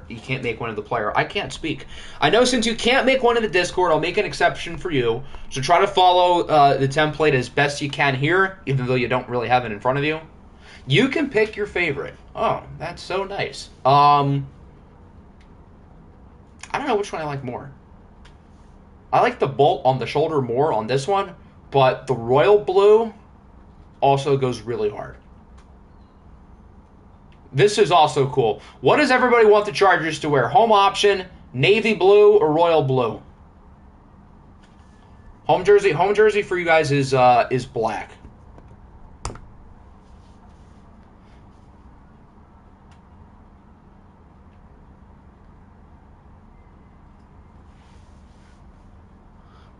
S1: you can't make one in the player. I can't speak. I know since you can't make one in the Discord, I'll make an exception for you. So try to follow the template as best you can here, even though you don't really have it in front of you. You can pick your favorite. Oh, that's so nice. I don't know which one I like more. I like the bolt on the shoulder more on this one, but the royal blue also goes really hard. This is also cool. What does everybody want the Chargers to wear? Home option, navy blue, or royal blue? Home jersey for you guys is black.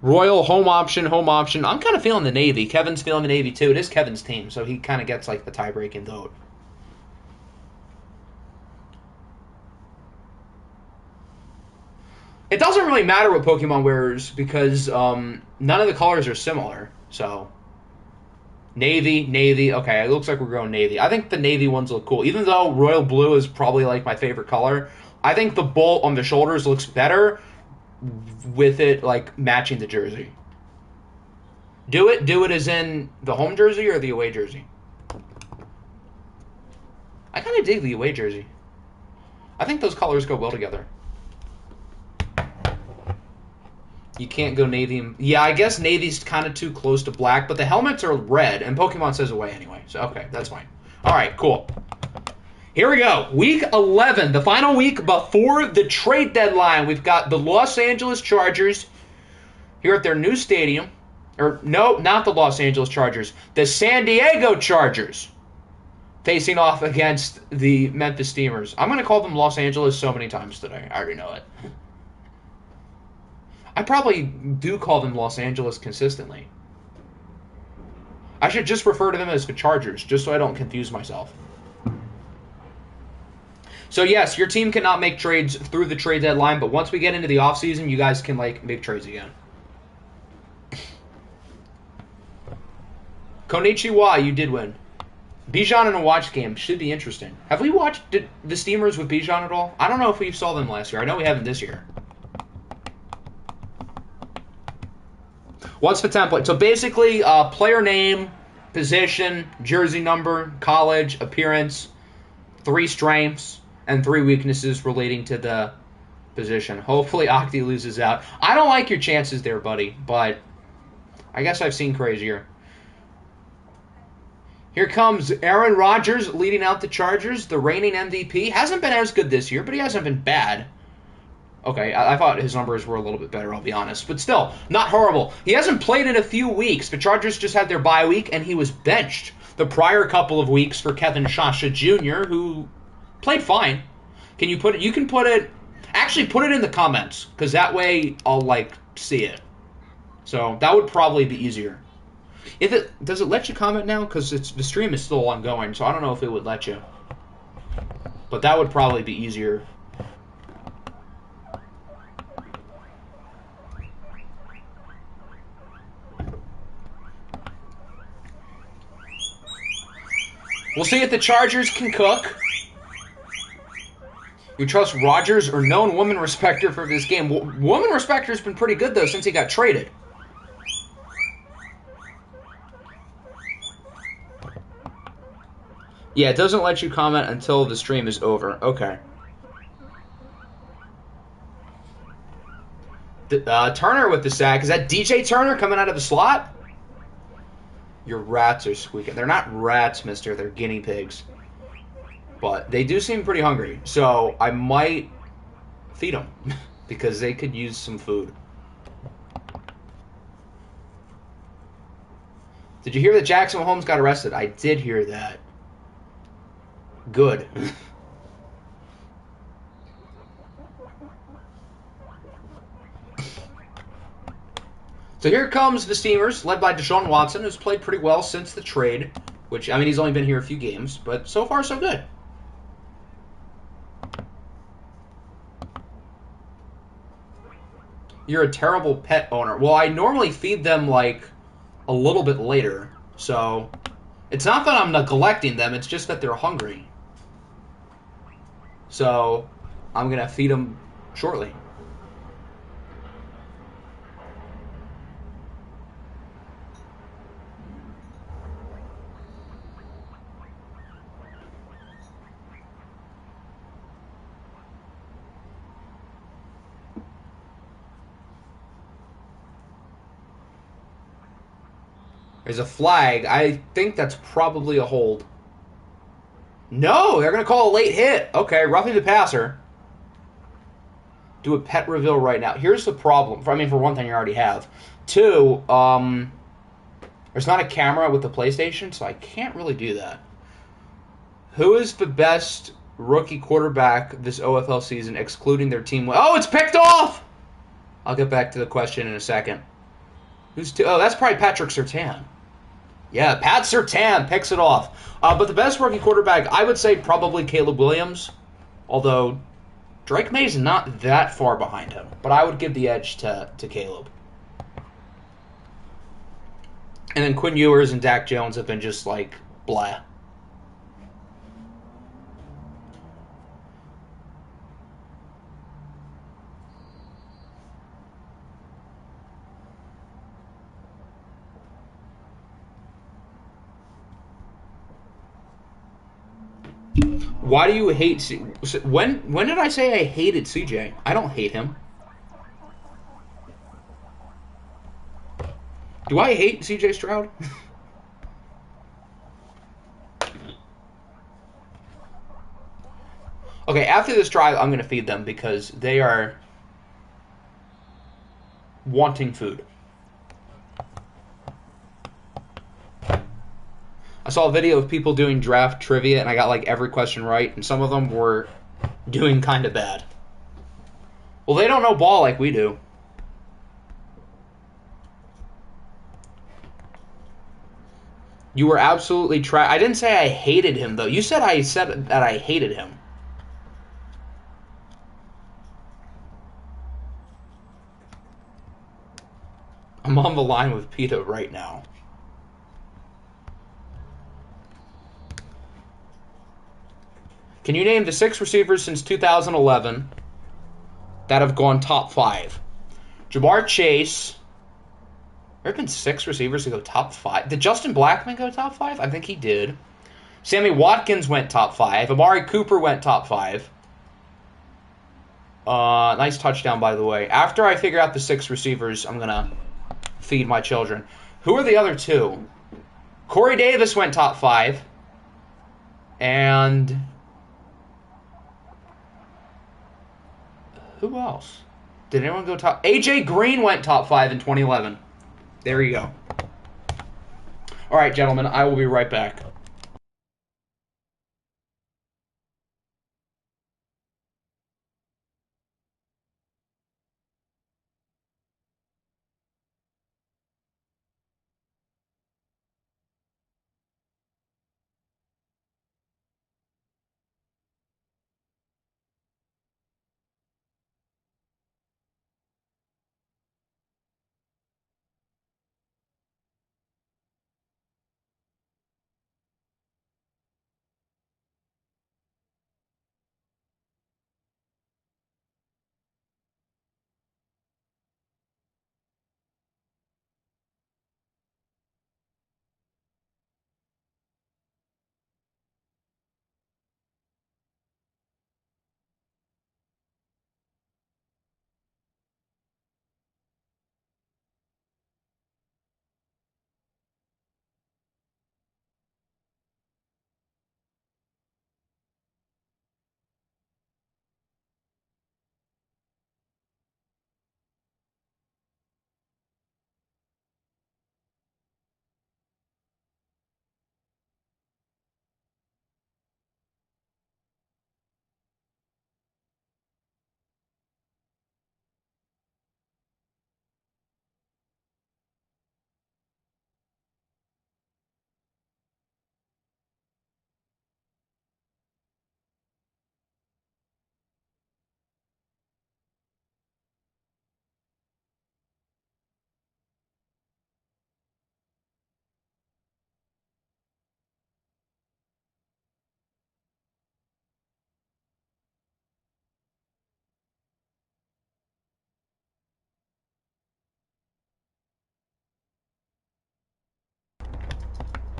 S1: Royal, home option, home option. I'm kind of feeling the Navy. Kevin's feeling the Navy too. It is Kevin's team, so he kind of gets like the tie-breaking vote. It doesn't really matter what Pokemon wears because none of the colors are similar. So, Navy. Okay, it looks like we're going Navy. I think the Navy ones look cool. Even though Royal Blue is probably like my favorite color, I think the bolt on the shoulders looks better with it like matching the jersey. Do it as in the home jersey or the away jersey? I kind of dig the away jersey. I think those colors go well together. You can't go navy. Yeah, I guess navy's kind of too close to black, but the helmets are red, and Pokemon says away anyway. So, okay, that's fine. All right, cool. Here we go. Week 11, the final week before the trade deadline. We've got the Los Angeles Chargers here at their new stadium. Or, no, not the Los Angeles Chargers. The San Diego Chargers facing off against the Memphis Steamers. I'm going to call them Los Angeles so many times today. I already know it. I probably do call them Los Angeles consistently. I should just refer to them as the Chargers, just so I don't confuse myself. So yes, your team cannot make trades through the trade deadline, but once we get into the offseason, you guys can like make trades again. Konnichiwa, you did win. Bijan in a watch game should be interesting. Have we watched the Steamers with Bijan at all? I don't know if we saw them last year. I know we haven't this year. What's the template? So basically, player name, position, jersey number, college, appearance, 3 strengths, and 3 weaknesses relating to the position. Hopefully Octi loses out. I don't like your chances there, buddy, but I guess I've seen crazier. Here comes Aaron Rodgers leading out the Chargers, the reigning MVP. Hasn't been as good this year, but he hasn't been bad. Okay, I thought his numbers were a little bit better, I'll be honest. But still, not horrible. He hasn't played in a few weeks. The Chargers just had their bye week, and he was benched the prior couple of weeks for Kevin Shasha Jr., who played fine. Can you put it? You can put it. Actually, put it in the comments, because that way I'll, like, see it. So that would probably be easier. Does it let you comment now? Because the stream is still ongoing, so I don't know if it would let you. But that would probably be easier. We'll see if the Chargers can cook. You trust Rodgers or known woman respecter for this game? Woman respecter's been pretty good, though, since he got traded. Yeah, it doesn't let you comment until the stream is over. Okay. Turner with the sack. Is that DJ Turner coming out of the slot? Your rats are squeaking. They're not rats, mister. They're guinea pigs. But they do seem pretty hungry. So I might feed them because they could use some food. Did you hear that Jackson Mahomes got arrested? I did hear that. Good. So here comes the Steamers, led by Deshaun Watson, who's played pretty well since the trade. Which, I mean, he's only been here a few games, but so far so good. You're a terrible pet owner. Well, I normally feed them, like, a little bit later. So, it's not that I'm neglecting them, it's just that they're hungry. So, I'm going to feed them shortly. There's a flag. I think that's probably a hold. No, they're going to call a late hit. Okay, roughing the passer. do a pet reveal right now. Here's the problem. For one thing, you already have. Two, there's not a camera with the PlayStation, so I can't really do that. Who is the best rookie quarterback this OFL season, excluding their team? Oh, it's picked off! I'll get back to the question in a second. Oh, that's probably Patrick Surtain. Yeah, Pat Surtain picks it off. But the best rookie quarterback, I would say probably Caleb Williams. Although Drake May's not that far behind him. But I would give the edge to Caleb. And then Quinn Ewers and Dak Jones have been just like, blah. Why do you hate when did I say I hated CJ? I don't hate him. Do I hate CJ Stroud? Okay, after this drive, I'm going to feed them because they are wanting food. I saw a video of people doing draft trivia, and I got like every question right, and some of them were doing kind of bad. Well, they don't know ball like we do. You were absolutely I didn't say I hated him, though. You said that I hated him. I'm on the line with PETA right now. Can you name the 6 receivers since 2011 that have gone top 5? Jamar Chase. There have been 6 receivers to go top 5. Did Justin Blackmon go top 5? I think he did. Sammy Watkins went top 5. Amari Cooper went top 5. Nice touchdown, by the way. After I figure out the 6 receivers, I'm going to feed my children. Who are the other 2? Corey Davis went top 5. And who else? Did anyone go top? AJ Green went top 5 in 2011. There you go. All right, gentlemen, I will be right back.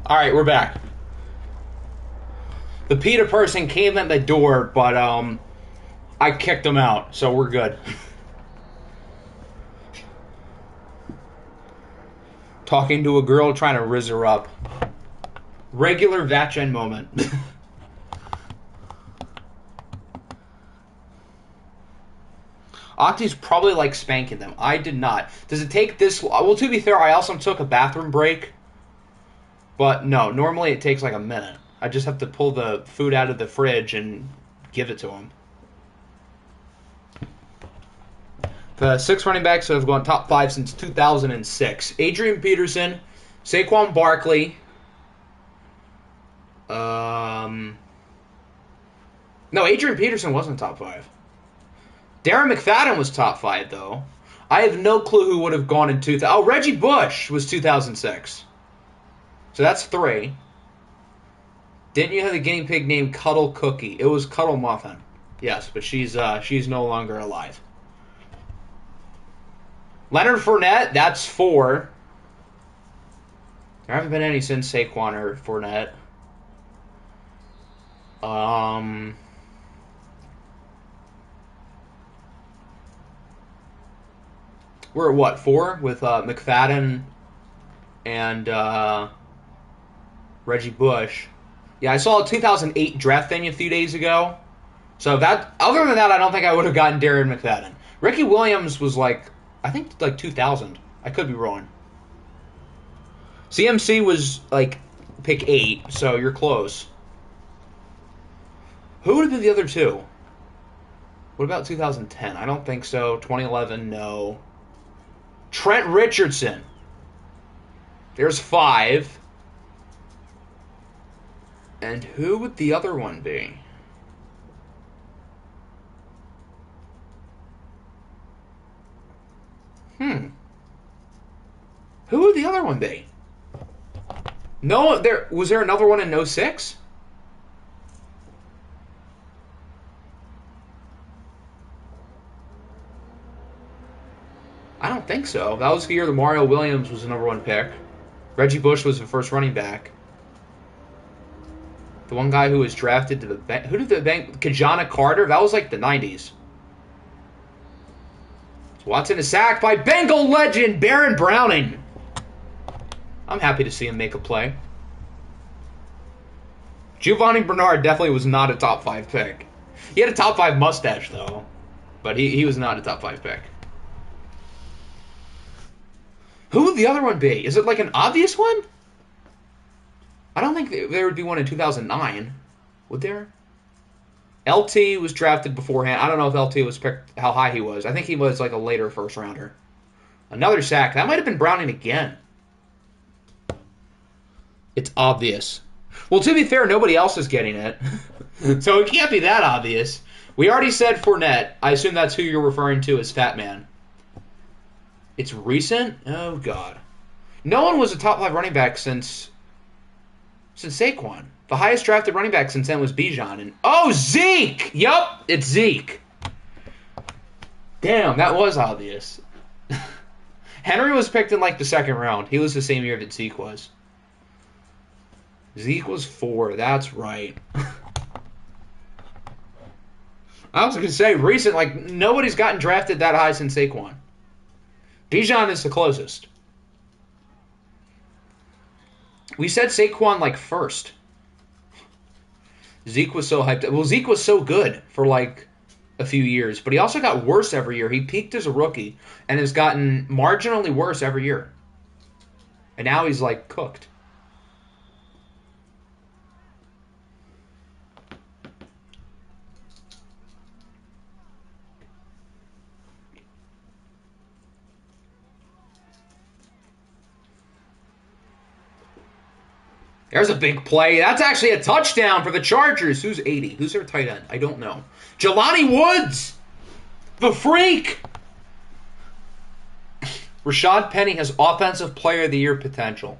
S1: All right, we're back. The PETA person came at the door, but I kicked him out, so we're good. Talking to a girl, trying to rizz her up. Regular Vatchen moment. Octi's probably like spanking them. I did not. Does it take this? Well, to be fair, I also took a bathroom break. But no, normally it takes like a minute. I just have to pull the food out of the fridge and give it to him. The 6 running backs have gone top 5 since 2006. Adrian Peterson, Saquon Barkley. No, Adrian Peterson wasn't top 5. Darren McFadden was top 5, though. I have no clue who would have gone in 2000. Oh, Reggie Bush was 2006. So that's 3. Didn't you have a guinea pig named Cuddle Cookie? It was Cuddle Muffin. Yes, but she's no longer alive. Leonard Fournette, that's 4. There haven't been any since Saquon or Fournette. We're at what, 4? With McFadden and Reggie Bush. Yeah, I saw a 2008 draft thing a few days ago. So that, other than that, I don't think I would have gotten Darren McFadden. Ricky Williams was I think 2000. I could be wrong. CMC was pick 8, so you're close. Who would have been the other 2? What about 2010? I don't think so. 2011, no. Trent Richardson. There's 5. And who would the other one be? Who would the other one be? No, was there another one in 06? I don't think so. That was the year that Mario Williams was the number 1 pick. Reggie Bush was the first running back. The one guy who was drafted to the bank. Who did the bank? Kajana Carter? That was the 90s. So Watson is sacked by Bengal legend Baron Browning. I'm happy to see him make a play. Giovanni Bernard definitely was not a top 5 pick. He had a top 5 mustache, though. But he was not a top 5 pick. Who would the other one be? Is it an obvious one? I don't think there would be one in 2009. Would there? LT was drafted beforehand. I don't know if LT was picked, how high he was. I think he was a later first rounder. Another sack. That might have been Browning again. It's obvious. Well, to be fair, nobody else is getting it. So it can't be that obvious. We already said Fournette. I assume that's who you're referring to as Fat Man. It's recent? Oh, God. No one was a top 5 running back since Saquon. The highest drafted running back since then was Bijan. And Zeke! Yup, it's Zeke. Damn, that was obvious. Henry was picked in the 2nd round. He was the same year that Zeke was. Zeke was 4. That's right. I was going to say, recent, nobody's gotten drafted that high since Saquon. Bijan is the closest. We said Saquon, first. Zeke was so hyped. Well, Zeke was so good for, a few years. But he also got worse every year. He peaked as a rookie and has gotten marginally worse every year. And now he's, cooked. There's a big play. That's actually a touchdown for the Chargers. Who's 80? Who's their tight end? I don't know. Jelani Woods! The freak! Rashad Penny has Offensive Player of the Year potential.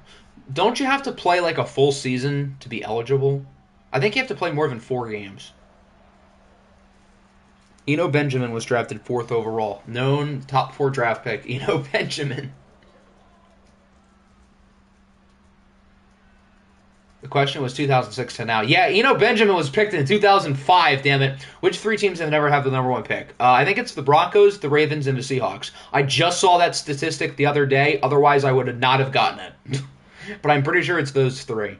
S1: Don't you have to play a full season to be eligible? I think you have to play more than 4 games. Eno Benjamin was drafted 4th overall. Known top 4 draft pick, Eno Benjamin. The question was 2006 to now. Yeah, Eno Benjamin was picked in 2005, damn it. Which 3 teams have never had the number 1 pick? I think it's the Broncos, the Ravens, and the Seahawks. I just saw that statistic the other day. Otherwise, I would not have gotten it. But I'm pretty sure it's those 3.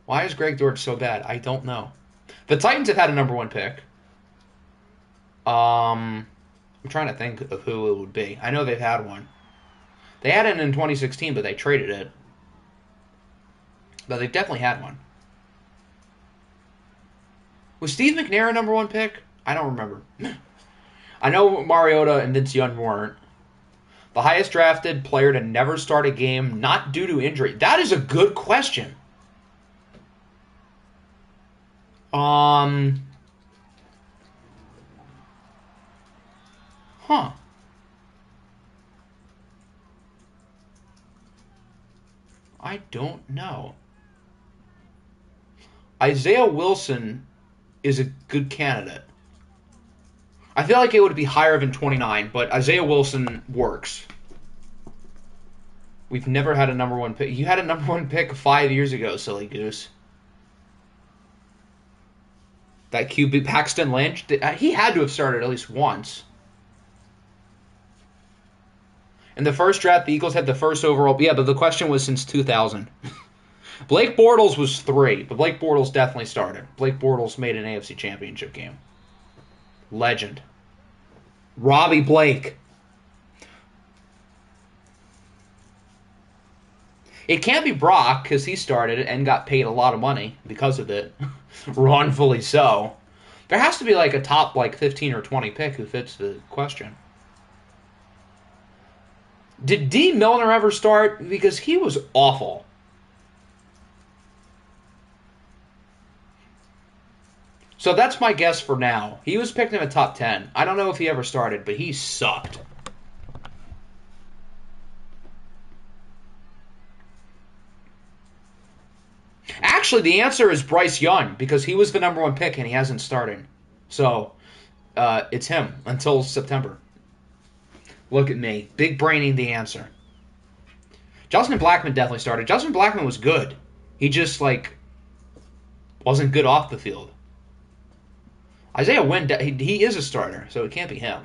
S1: Why is Greg Dortch so bad? I don't know. The Titans have had a number 1 pick. I'm trying to think of who it would be. I know they've had one. They had it in 2016, but they traded it. But they've definitely had one. Was Steve McNair a number one pick? I don't remember. I know Mariota and Vince Young weren't. The highest drafted player to never start a game, not due to injury. That is a good question. Huh. I don't know. Isaiah Wilson is a good candidate. I feel like it would be higher than 29, but Isaiah Wilson works. We've never had a number one pick. You had a number one pick 5 years ago, silly goose. That QB, Paxton Lynch, he had to have started at least once. In the first draft, the Eagles had the first overall. Yeah, but the question was since 2000. Blake Bortles was 3, but Blake Bortles definitely started. Blake Bortles made an AFC Championship game. Legend. Robbie Blake. It can't be Brock because he started it and got paid a lot of money because of it. Wrongfully so. There has to be like a top 15 or 20 pick who fits the question. Did D. Milner ever start? Because he was awful. So that's my guess for now. He was picked in the top 10. I don't know if he ever started, but he sucked. Actually, the answer is Bryce Young because he was the number one pick and he hasn't started. So it's him until September. Look at me. Big braining the answer. Justin Blackmon definitely started. Justin Blackmon was good. He just, wasn't good off the field. Isaiah Wynn, he is a starter, so it can't be him.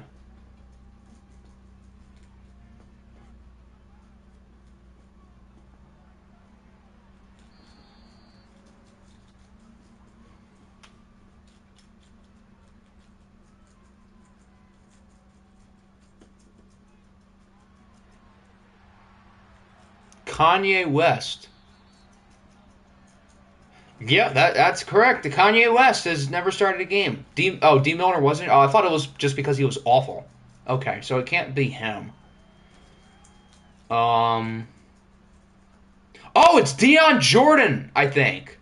S1: Kanye West. Yeah, that's correct. The Kanye West has never started a game. D Milner wasn't? Oh, I thought it was just because he was awful. Okay, so it can't be him. Oh, it's Deion Jordan, I think.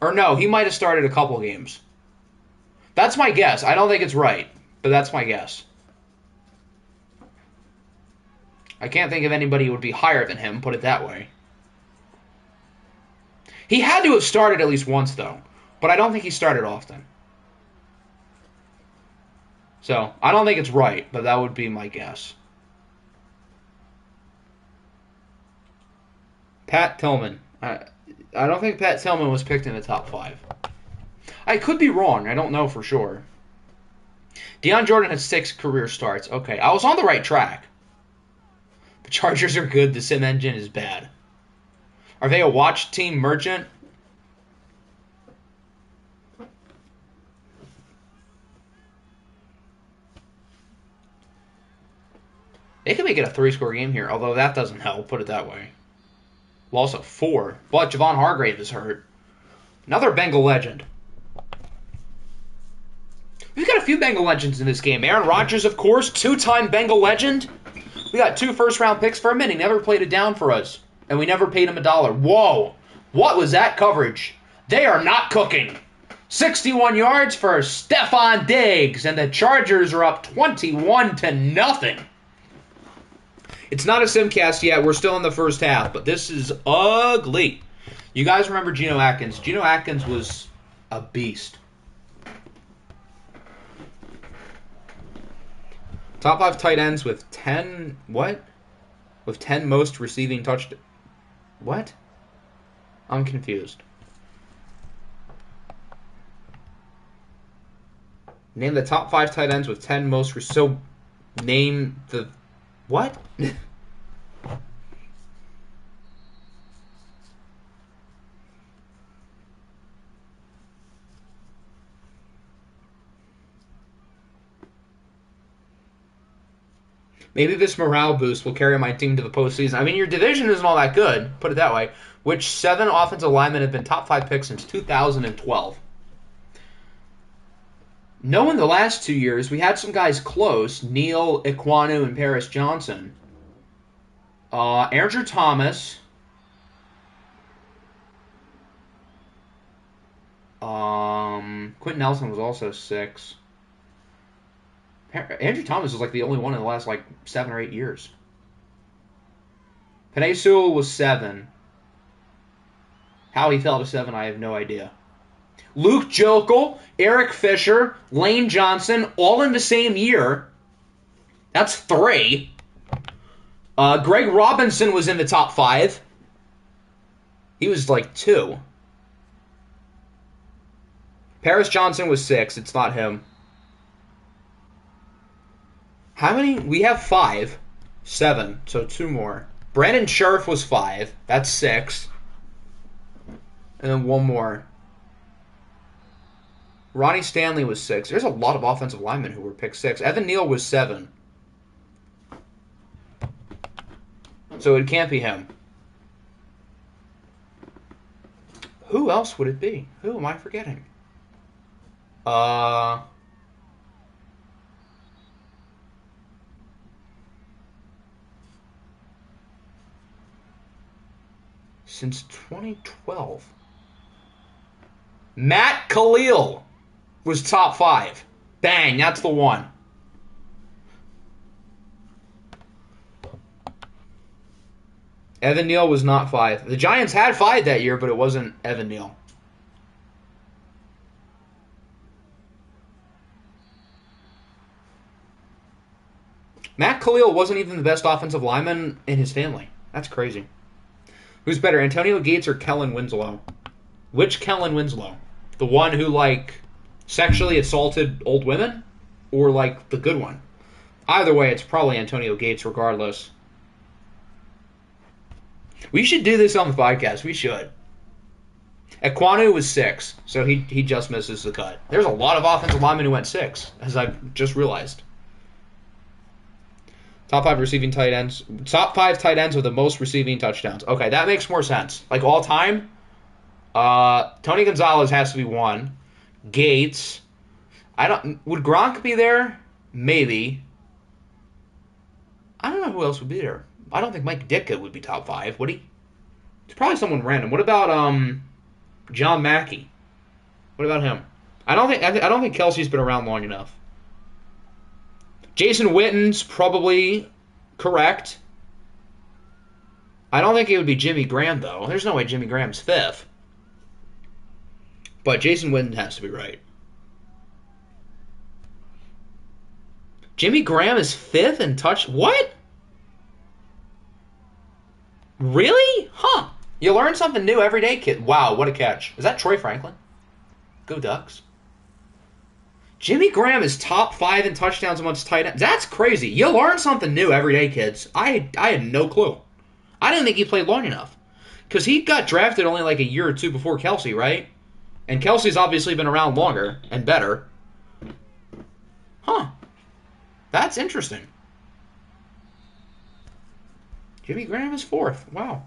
S1: Or no, he might have started a couple games. That's my guess. I don't think it's right, but that's my guess. I can't think of anybody who would be higher than him, put it that way. He had to have started at least once, though. But I don't think he started often. So, I don't think it's right, but that would be my guess. Pat Tillman. I don't think Pat Tillman was picked in the top 5. I could be wrong. I don't know for sure. Deion Jordan had 6 career starts. Okay, I was on the right track. The Chargers are good. The sim engine is bad. Are they a watch team merchant? They could make it a 3-score game here, although that doesn't help, put it that way. Loss of 4, but Javon Hargrave is hurt. Another Bengal legend. We've got a few Bengal legends in this game. Aaron Rodgers, of course, 2-time Bengal legend. We got 2 first-round picks for him, and he never played it down for us. And we never paid him $1. Whoa! What was that coverage? They are not cooking. 61 yards for Stefon Diggs, and the Chargers are up 21-0. It's not a simcast yet. We're still in the first half, but this is ugly. You guys remember Geno Atkins. Geno Atkins was a beast. Top 5 tight ends with 10... What? With 10 most receiving touchdowns. What? I'm confused. Name the top 5 tight ends with 10 most... So, name the... What? Maybe this morale boost will carry my team to the postseason. I mean, your division isn't all that good, put it that way. Which 7 offensive linemen have been top 5 picks since 2012? Knowing the last 2 years, we had some guys close. Neal, Iquanu, and Paris Johnson. Andrew Thomas. Quentin Nelson was also 6. Andrew Thomas was like the only one in the last like 7 or 8 years. Penei Sewell was 7. How he fell to 7, I have no idea. Luke Jokel, Eric Fisher, Lane Johnson, all in the same year. That's 3. Greg Robinson was in the top 5. He was like 2. Paris Johnson was 6. It's not him. How many? We have 5. 7. So 2 more. Brandon Scherf was 5. That's 6. And then 1 more. Ronnie Stanley was 6. There's a lot of offensive linemen who were picked 6. Evan Neal was 7. So it can't be him. Who else would it be? Who am I forgetting? Since 2012. Matt Khalil was top 5. Bang, that's the one. Evan Neal was not 5. The Giants had 5 that year, but it wasn't Evan Neal. Matt Khalil wasn't even the best offensive lineman in his family. That's crazy. Who's better, Antonio Gates or Kellen Winslow? Which Kellen Winslow? The one who, like, sexually assaulted old women? Or, like, the good one? Either way, it's probably Antonio Gates regardless. We should do this on the podcast. We should. Iquanu was 6, so he just misses the cut. There's a lot of offensive linemen who went 6, as I've just realized. Top 5 receiving tight ends. Top 5 tight ends with the most receiving touchdowns. Okay, that makes more sense. Like, all time, Tony Gonzalez has to be 1. Gates. Would Gronk be there? Maybe. I don't know who else would be there. I don't think Mike Ditka would be top 5, would he? It's probably someone random. What about John Mackey? What about him? I don't think Kelsey's been around long enough. Jason Witten's probably correct. I don't think it would be Jimmy Graham, though. There's no way Jimmy Graham's 5th. But Jason Witten has to be right. Jimmy Graham is 5th in touch. What? Really? Huh. You learn something new every day, kid. Wow, what a catch. Is that Troy Franklin? Go Ducks. Jimmy Graham is top 5 in touchdowns amongst tight ends. That's crazy. You learn something new every day, kids. I had no clue. I didn't think he played long enough. Because he got drafted only like a year or 2 before Kelsey, right? And Kelsey's obviously been around longer and better. Huh. That's interesting. Jimmy Graham is 4th. Wow.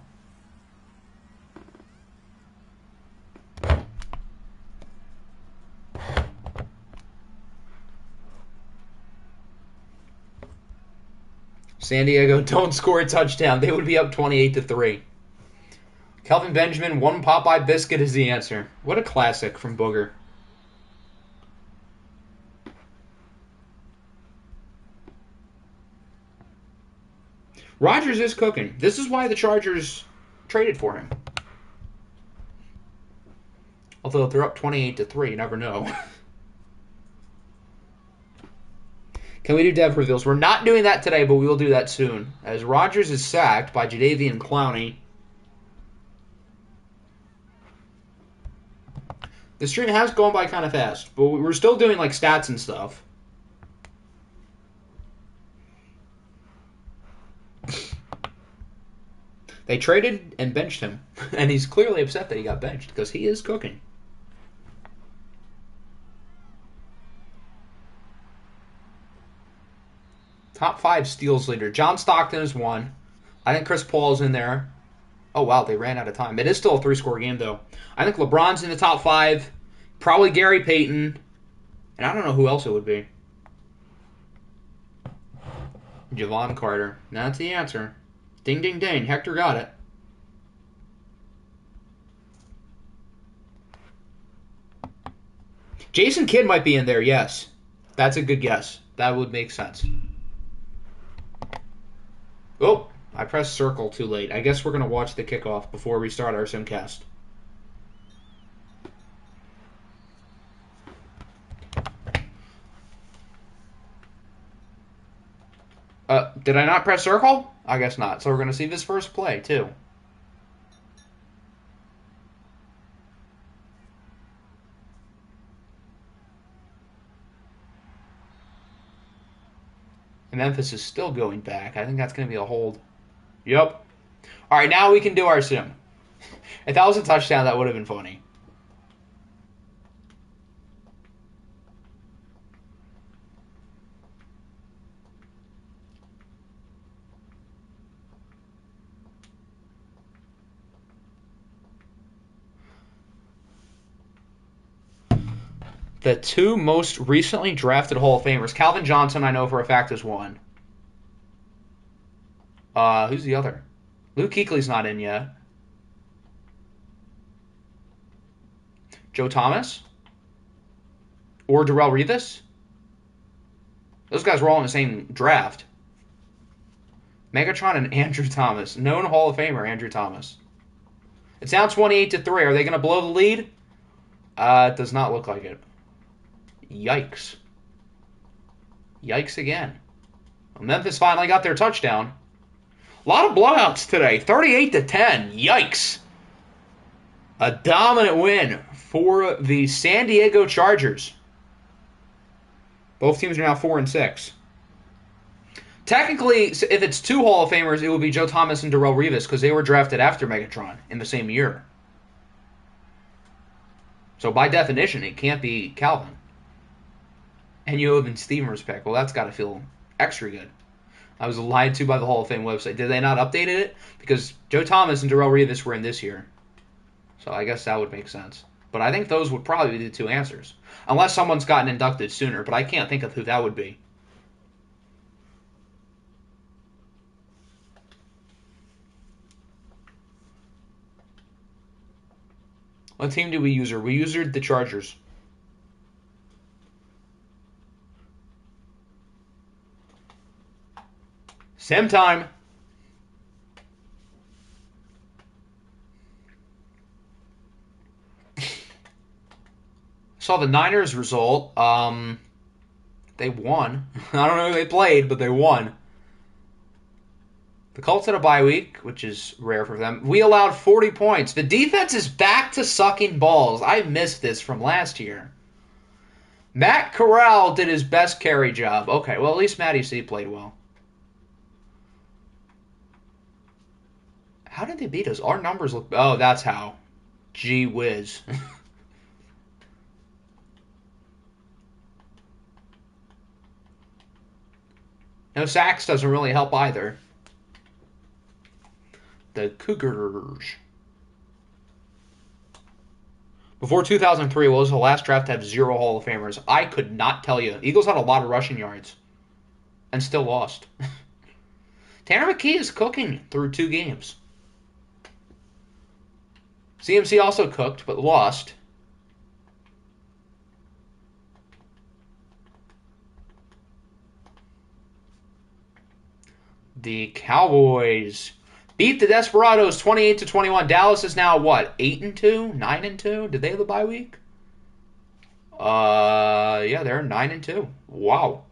S1: San Diego don't score a touchdown. They would be up 28-3. Kelvin Benjamin, 1 Popeye biscuit is the answer. What a classic from Booger. Rodgers is cooking. This is why the Chargers traded for him. Although they're up 28-3, you never know. Can we do dev reveals? We're not doing that today, but we will do that soon. As Rodgers is sacked by Jadeveon Clowney. The stream has gone by kind of fast, but we're still doing like stats and stuff. They traded and benched him, and he's clearly upset that he got benched because he is cooking. Top 5 steals leader. John Stockton is 1. I think Chris Paul's in there. Oh, wow, they ran out of time. It is still a 3-score game, though. I think LeBron's in the top 5. Probably Gary Payton. And I don't know who else it would be. Javon Carter. That's the answer. Ding, ding, ding. Hector got it. Jason Kidd might be in there, yes. That's a good guess. That would make sense. Oh, I pressed circle too late. I guess we're going to watch the kickoff before we start our simcast. Did I not press circle? I guess not. So we're going to see this first play, too. And Memphis is still going back. I think that's going to be a hold. Yep. All right, now we can do our sim. If that was a touchdown, that would have been funny. The 2 most recently drafted Hall of Famers. Calvin Johnson, I know for a fact, is 1. Who's the other? Luke Kuechly's not in yet. Joe Thomas? Or Darrelle Revis? Those guys were all in the same draft. Megatron and Andrew Thomas. Known Hall of Famer, Andrew Thomas. It's now 28-3. Are they going to blow the lead? It does not look like it. Yikes. Yikes again. Well, Memphis finally got their touchdown. A lot of blowouts today. 38-10. Yikes. A dominant win for the San Diego Chargers. Both teams are now 4-6. Technically, if it's 2 Hall of Famers, it would be Joe Thomas and Darrelle Revis because they were drafted after Megatron in the same year. So by definition, it can't be Calvin. And you owe them Steven respect. Well, that's got to feel extra good. I was lied to by the Hall of Fame website. Did they not update it? Because Joe Thomas and Darrelle Revis were in this year. So I guess that would make sense. But I think those would probably be the 2 answers. Unless someone's gotten inducted sooner. But I can't think of who that would be. What team do we user? We usered the Chargers. Sim time. Saw the Niners result. They won. I don't know who they played, but they won. The Colts had a bye week, which is rare for them. We allowed 40 points. The defense is back to sucking balls. I missed this from last year. Matt Corral did his best carry job. Okay, well, at least Matty C played well. How did they beat us? Our numbers look... Oh, that's how. Gee whiz. No sacks doesn't really help either. The Cougars. Before 2003, what was the last draft to have 0 Hall of Famers? I could not tell you. Eagles had a lot of rushing yards. And still lost. Tanner McKee is cooking through 2 games. CMC also cooked, but lost. The Cowboys beat the Desperados 28-21. Dallas is now what? 8-2? 9-2? Did they have a bye week? Yeah, they're 9-2. Wow.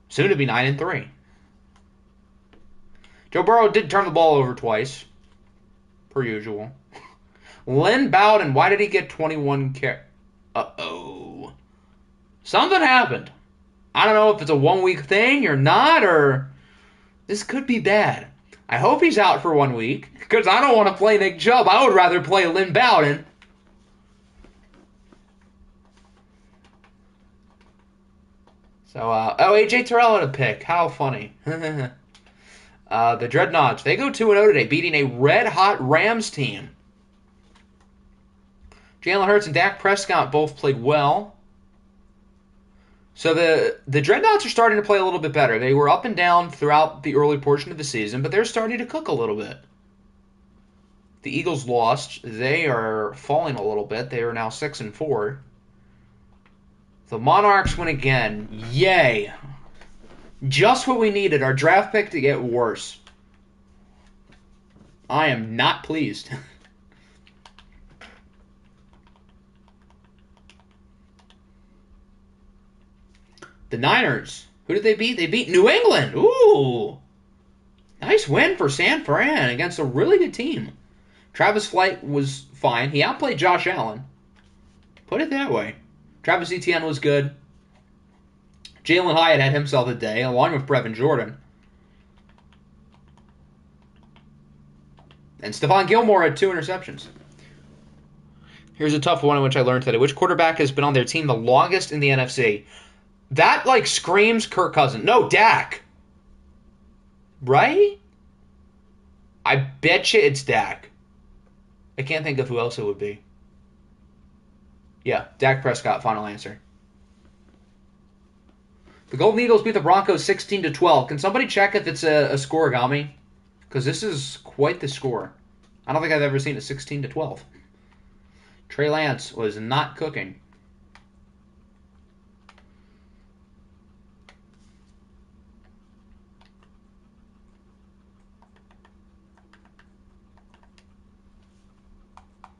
S1: Soon to be 9-3. Joe Burrow did turn the ball over twice, per usual. Lynn Bowden, why did he get 21 carries? Uh-oh. Something happened. I don't know if it's a 1-week thing or not, or this could be bad. I hope he's out for 1 week, because I don't want to play Nick Chubb. I would rather play Lynn Bowden. So, AJ Terrell had a pick. How funny. The Dreadnoughts, they go 2-0 today, beating a red-hot Rams team. Jalen Hurts and Dak Prescott both played well. So the Dreadnoughts are starting to play a little bit better. They were up and down throughout the early portion of the season, but they're starting to cook a little bit. The Eagles lost. They are falling a little bit. They are now 6-4. The Monarchs win again. Yay. Just what we needed. Our draft pick to get worse. I am not pleased. The Niners. Who did they beat? They beat New England. Ooh. Nice win for San Fran against a really good team. Travis Flight was fine. He outplayed Josh Allen. Put it that way. Travis Etienne was good. Jalen Hyatt had himself a day, along with Brevin Jordan. And Stephon Gilmore had 2 interceptions. Here's a tough one in which I learned today. Which quarterback has been on their team the longest in the NFC? That, screams Kirk Cousins. No, Dak. Right? I bet you it's Dak. I can't think of who else it would be. Yeah, Dak Prescott, final answer. The Golden Eagles beat the Broncos 16-12. Can somebody check if it's a scoregami? Because this is quite the score. I don't think I've ever seen a 16-12. Trey Lance was not cooking.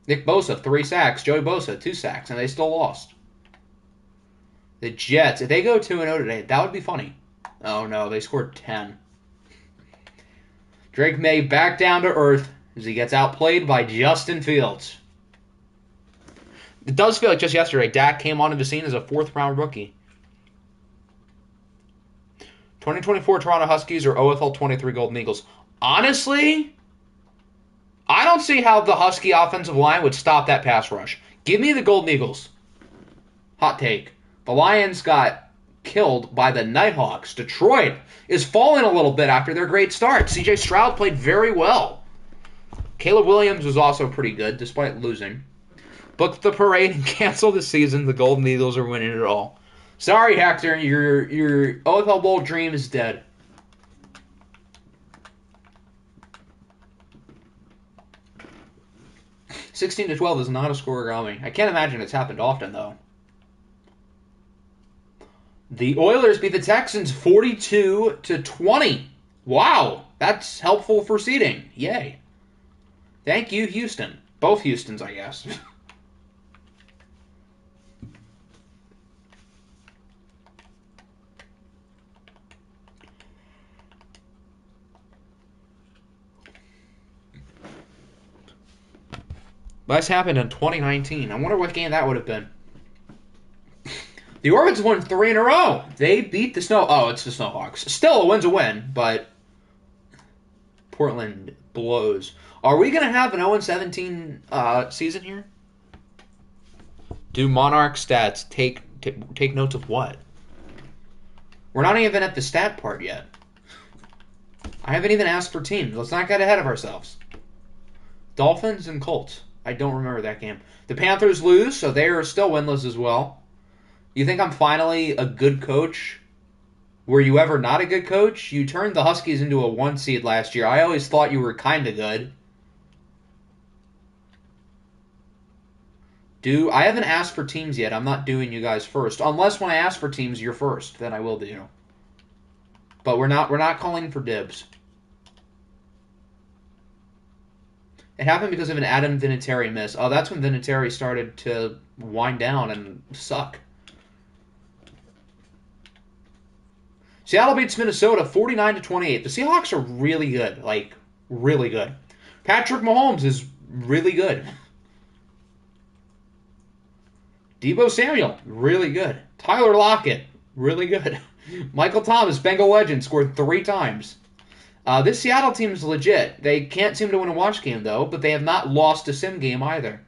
S1: Nick Bosa, 3 sacks. Joey Bosa, 2 sacks. And they still lost. The Jets, if they go 2-0 today, that would be funny. Oh, no, they scored 10. Drake May back down to earth as he gets outplayed by Justin Fields. It does feel like just yesterday, Dak came onto the scene as a 4th-round rookie. 2024 Toronto Huskies or OFL 23 Golden Eagles. Honestly, I don't see how the Husky offensive line would stop that pass rush. Give me the Golden Eagles. Hot take. The Lions got killed by the Nighthawks. Detroit is falling a little bit after their great start. C.J. Stroud played very well. Caleb Williams was also pretty good, despite losing. Book the parade and cancel the season. The Golden Eagles are winning it all. Sorry, Hector. Your OFL Bowl dream is dead. (16-12) is not a scoregami. I can't imagine it's happened often, though. The Oilers beat the Texans 42-20. Wow, that's helpful for seeding. Yay. Thank you, Houston. Both Houstons, I guess. Last happened in 2019. I wonder what game that would have been. The Orbits won 3 in a row. They beat the Snow... Oh, it's the Snowhawks. Still, a win's a win, but Portland blows. Are we going to have an 0-17 season here? Do Monarch stats take notes of what? We're not even at the stat part yet. I haven't even asked for teams. Let's not get ahead of ourselves. Dolphins and Colts. I don't remember that game. The Panthers lose, so they are still winless as well. You think I'm finally a good coach? Were you ever not a good coach? You turned the Huskies into a 1 seed last year. I always thought you were kind of good. I haven't asked for teams yet. I'm not doing you guys first. Unless when I ask for teams, you're first. Then I will do. But we're not calling for dibs. It happened because of an Adam Vinatieri miss. Oh, that's when Vinatieri started to wind down and suck. Seattle beats Minnesota 49-28. The Seahawks are really good. Really good. Patrick Mahomes is really good. Deebo Samuel, really good. Tyler Lockett, really good. Michael Thomas, Bengal legend, scored 3 times. This Seattle team is legit. They can't seem to win a watch game, though, but they have not lost a sim game either.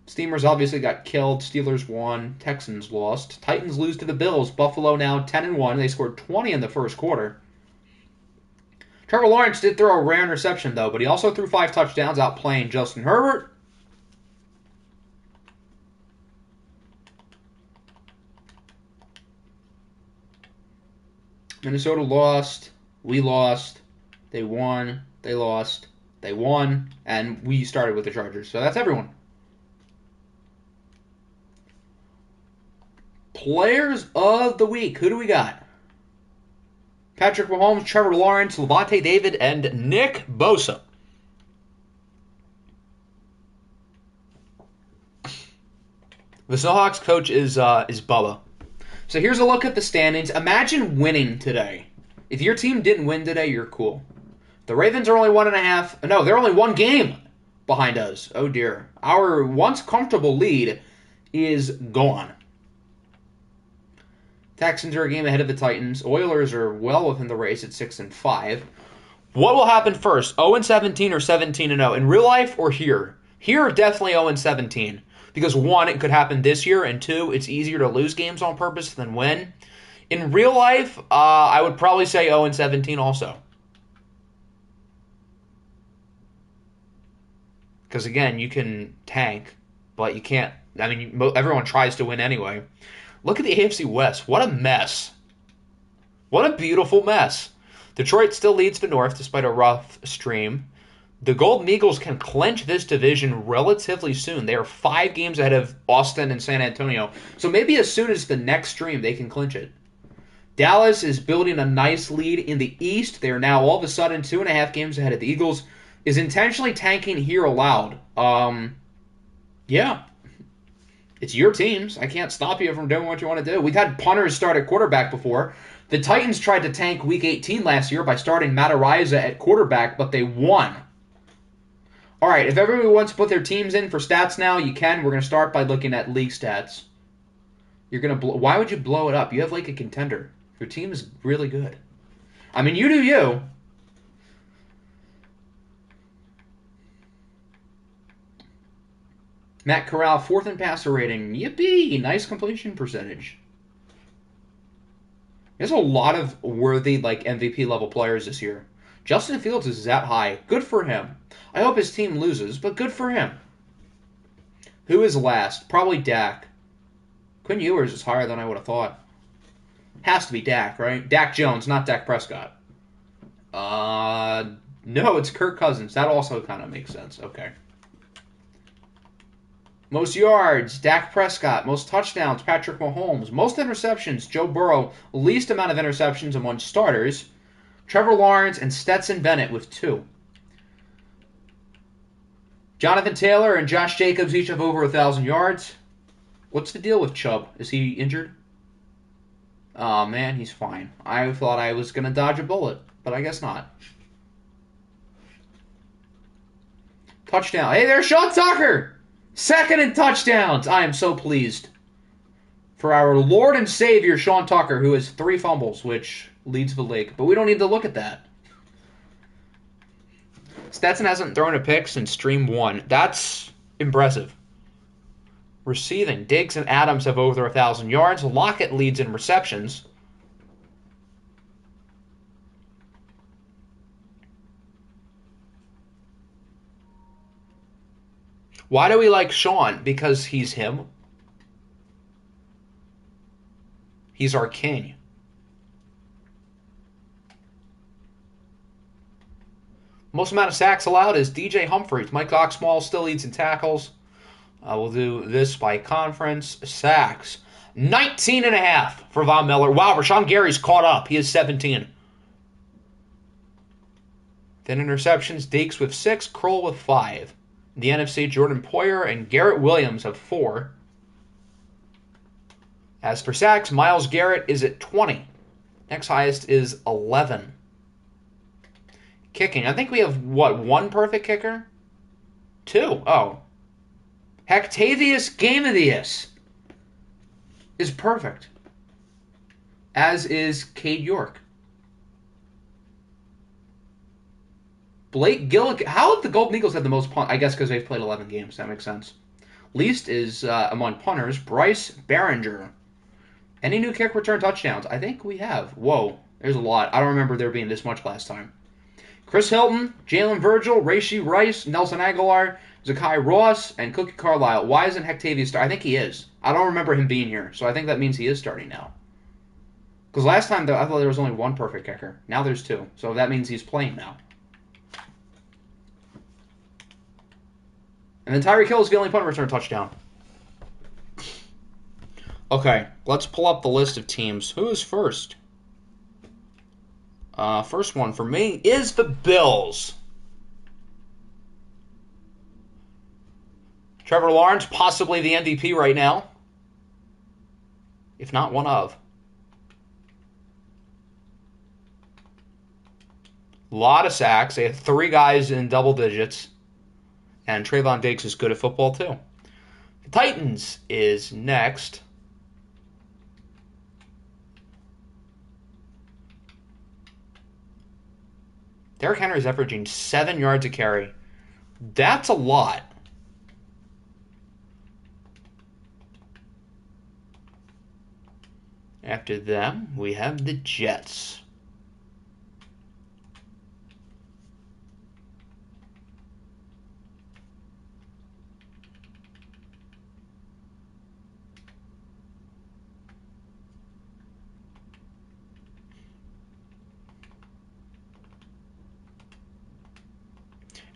S1: It's Steamers obviously got killed. Steelers won. Texans lost. Titans lose to the Bills. Buffalo now 10-1. They scored 20 in the first quarter. Trevor Lawrence did throw a rare interception, though, but he also threw 5 touchdowns, outplaying Justin Herbert. Minnesota lost. We lost. They won. They lost. They won. And we started with the Chargers. So that's everyone. Players of the week. Who do we got? Patrick Mahomes, Trevor Lawrence, Levante David, and Nick Bosa. The Seahawks coach is Bubba. So here's a look at the standings. Imagine winning today. If your team didn't win today, you're cool. The Ravens are only 1.5. No, they're only 1 game behind us. Oh dear. Our once comfortable lead is gone. Texans are a game ahead of the Titans. Oilers are well within the race at 6-5. What will happen first? 0-17 or 17-0? In real life or here? Here, definitely 0-17. Because 1, it could happen this year, and 2, it's easier to lose games on purpose than win. In real life, I would probably say 0-17 also. Because again, you can tank, but you can't. I mean, everyone tries to win anyway. Look at the AFC West. What a mess. What a beautiful mess. Detroit still leads the North despite a rough stream. The Golden Eagles can clinch this division relatively soon. They are 5 games ahead of Austin and San Antonio. So maybe as soon as the next stream, they can clinch it. Dallas is building a nice lead in the East. They are now all of a sudden 2.5 games ahead of the Eagles. Is intentionally tanking here allowed? Yeah. It's your teams. I can't stop you from doing what you want to do. We've had punters start at quarterback before. The Titans tried to tank Week 18 last year by starting Matt Araiza at quarterback, but they won. All right, if everyone wants to put their teams in for stats now, you can. We're going to start by looking at league stats. You're going to why would you blow it up? You have like a contender. Your team is really good. I mean, you do you. Matt Corral, 4th in passer rating. Yippee! Nice completion percentage. There's a lot of worthy, like, MVP level players this year. Justin Fields is that high. Good for him. I hope his team loses, but good for him. Who is last? Probably Dak. Quinn Ewers is higher than I would have thought. Has to be Dak, right? Dak Jones, not Dak Prescott. No, it's Kirk Cousins. That also kind of makes sense. Okay. Most yards, Dak Prescott. Most touchdowns, Patrick Mahomes. Most interceptions, Joe Burrow. Least amount of interceptions among starters, Trevor Lawrence and Stetson Bennett with 2. Jonathan Taylor and Josh Jacobs each have over 1,000 yards. What's the deal with Chubb? Is he injured? Oh, man, he's fine. I thought I was going to dodge a bullet, but I guess not. Touchdown. Hey, there's Sean Tucker! 2nd in touchdowns. I am so pleased for our Lord and Savior, Sean Tucker, who has 3 fumbles, which leads the league. But we don't need to look at that. Stetson hasn't thrown a pick since Stream 1. That's impressive. Receiving, Diggs and Adams have over 1,000 yards. Lockett leads in receptions. Why do we like Sean? Because he's him. He's our king. Most amount of sacks allowed is DJ Humphries. Mike Oxmall still leads in tackles. We'll do this by conference. Sacks. 19.5 for Von Miller. Wow, Rashawn Gary's caught up. He has 17. Then interceptions, Deeks with 6, Kroll with 5. The NFC, Jordan Poyer and Garrett Williams have 4. As for sacks, Myles Garrett is at 20. Next highest is 11. Kicking. I think we have, what, 1 perfect kicker? 2. Oh. Hectavius Gamedius is perfect. As is Cade York. Blake Gilligan. How have the Golden Eagles had the most punt? I guess because they've played 11 games. That makes sense. Least is among punters, Bryce Behringer. Any new kick return touchdowns? I think we have. Whoa, there's a lot. I don't remember there being this much last time. Chris Hilton, Jalen Virgil, Rashee Rice, Nelson Aguilar, Zakai Ross, and Cookie Carlisle. Why isn't Hectavius starting? I think he is. I don't remember him being here, so I think that means he is starting now. Because last time, I thought there was only one perfect kicker. Now there's two, so that means he's playing now. And then Tyreek Hill is the only punt return touchdown. Okay, let's pull up the list of teams. Who is first? First one for me is the Bills. Trevor Lawrence, possibly the MVP right now. If not one of. A lot of sacks. They have 3 guys in double digits. And Trayvon Diggs is good at football, too. The Titans is next. Derrick Henry is averaging 7 yards a carry. That's a lot. After them, we have the Jets.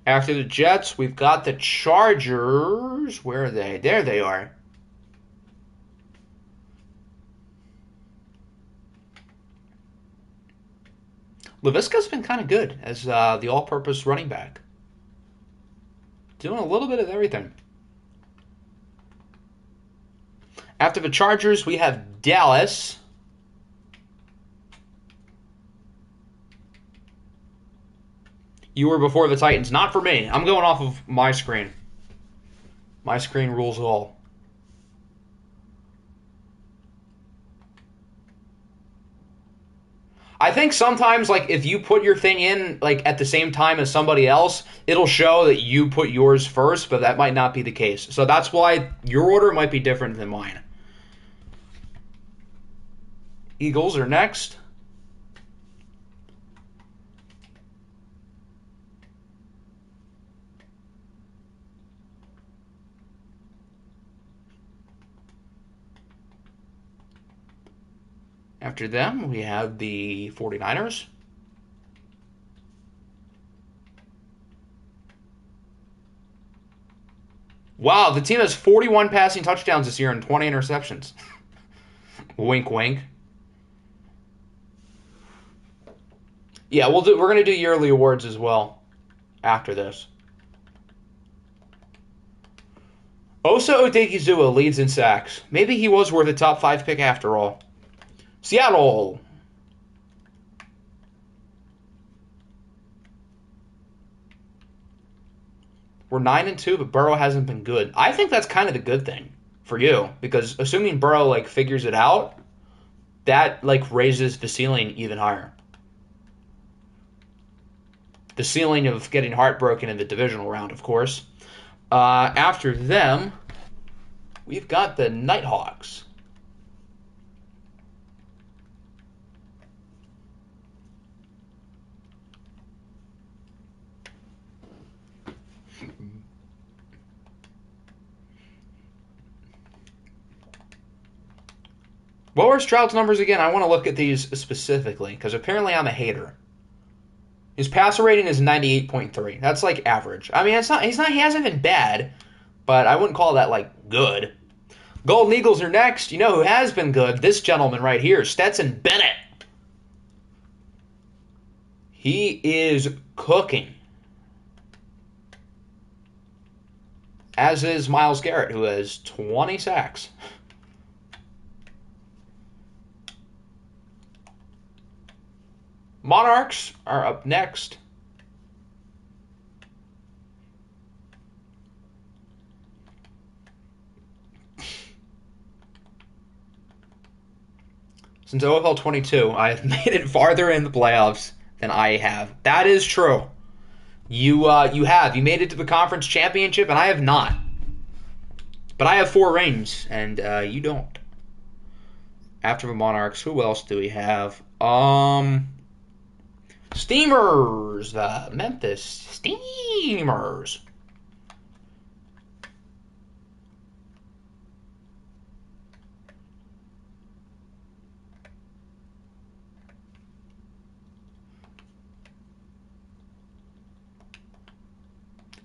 S1: After the Jets, we've got the Chargers. Where are they? There they are. Laviska's been kind of good as the all-purpose running back. Doing a little bit of everything. After the Chargers, we have Dallas. You were before the Titans. Not for me. I'm going off of my screen. My screen rules all. I think sometimes, like, if you put your thing in, like, at the same time as somebody else, it'll show that you put yours first, but that might not be the case. So that's why your order might be different than mine. Eagles are next. After them, we have the 49ers. Wow, the team has 41 passing touchdowns this year and 20 interceptions. Wink, wink. Yeah, we're going to do yearly awards as well after this. Osa Odigizua leads in sacks. Maybe he was worth a top 5 pick after all. Seattle. We're 9-2, but Burrow hasn't been good. I think that's kind of the good thing for you, because assuming Burrow like figures it out, that like raises the ceiling even higher. The ceiling of getting heartbroken in the divisional round, of course. After them, we've got the Nighthawks. What were Stroud's numbers again? I want to look at these specifically, because apparently I'm a hater. His passer rating is 98.3. That's like average. I mean, he hasn't been bad, but I wouldn't call that like good. Golden Eagles are next. You know who has been good? This gentleman right here, Stetson Bennett. He is cooking. As is Myles Garrett, who has 20 sacks. Monarchs are up next. Since OFL 22, I have made it farther in the playoffs than I have. That is true. You have. You made it to the conference championship, and I have not. But I have 4 rings, and you don't. After the Monarchs, who else do we have? Steamers, the Memphis Steamers.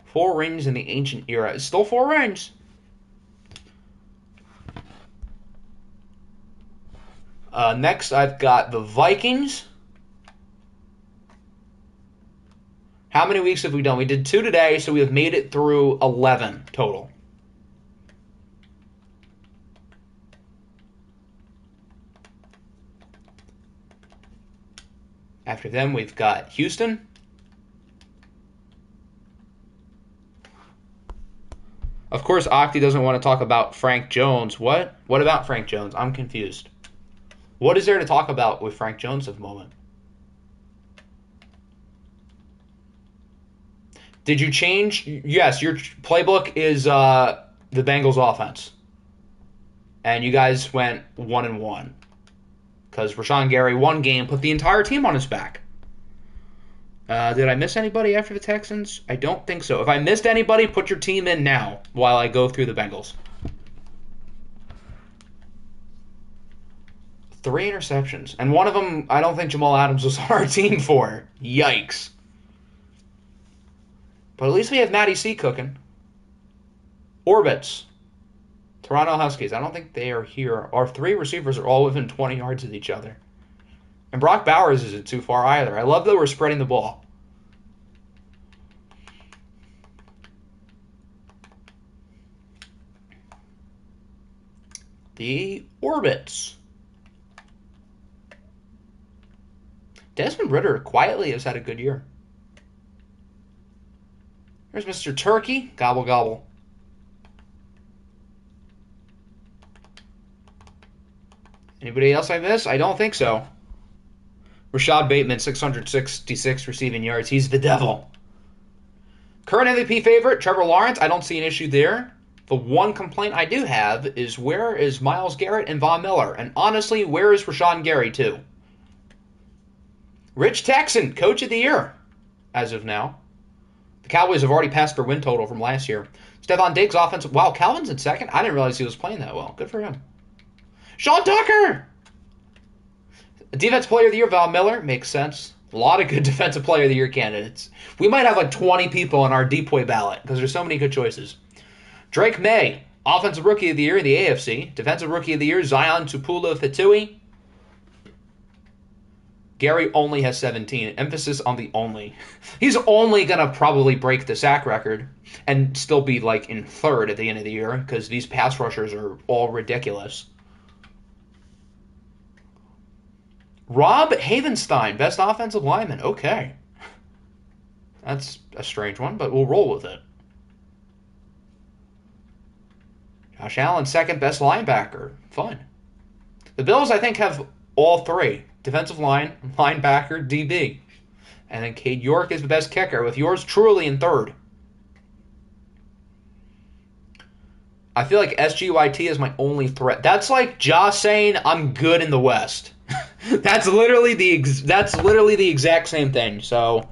S1: Four rings in the ancient era. It's still 4 rings. Next, I've got the Vikings. How many weeks have we done? We did 2 today, so we have made it through 11 total. After them, we've got Houston. Of course, Octi doesn't want to talk about Frank Jones. What? What about Frank Jones? I'm confused. What is there to talk about with Frank Jones at the moment? Did you change? Yes, your playbook is the Bengals offense. And you guys went 1-1. Because Rashawn Gary, one game, put the entire team on his back. Did I miss anybody after the Texans? I don't think so. If I missed anybody, put your team in now while I go through the Bengals. 3 interceptions. And one of them, I don't think Jamal Adams was on our team for. Yikes. But at least we have Matty C cooking. Orbits. Toronto Huskies. I don't think they are here. Our 3 receivers are all within 20 yards of each other. And Brock Bowers isn't too far either. I love that we're spreading the ball. The Orbits. Desmond Ridder quietly has had a good year. Here's Mr. Turkey. Gobble, gobble. Anybody else I miss? I don't think so. Rashad Bateman, 666 receiving yards. He's the devil. Current MVP favorite, Trevor Lawrence. I don't see an issue there. The one complaint I do have is where is Myles Garrett and Von Miller? And honestly, where is Rashawn Gary too? Rich Texan, Coach of the Year, as of now. The Cowboys have already passed their win total from last year. Stephon Diggs, offensive. Wow, Calvin's in second? I didn't realize he was playing that well. Good for him. Sean Tucker! Defensive Player of the Year, Von Miller. Makes sense. A lot of good Defensive Player of the Year candidates. We might have like 20 people on our Depoy ballot because there's so many good choices. Drake May, Offensive Rookie of the Year in the AFC. Defensive Rookie of the Year, Zion Tupula-Fetui. Gary only has 17. Emphasis on the only. He's only going to probably break the sack record and still be like in third at the end of the year because these pass rushers are all ridiculous. Rob Havenstein, best offensive lineman. Okay. That's a strange one, but we'll roll with it. Josh Allen, second best linebacker. Fun. The Bills, I think, have all 3. Defensive line, linebacker, DB. And then Cade York is the best kicker, with yours truly in third. I feel like SGYT is my only threat. That's like Josh saying I'm good in the West. That's literally the exact same thing. So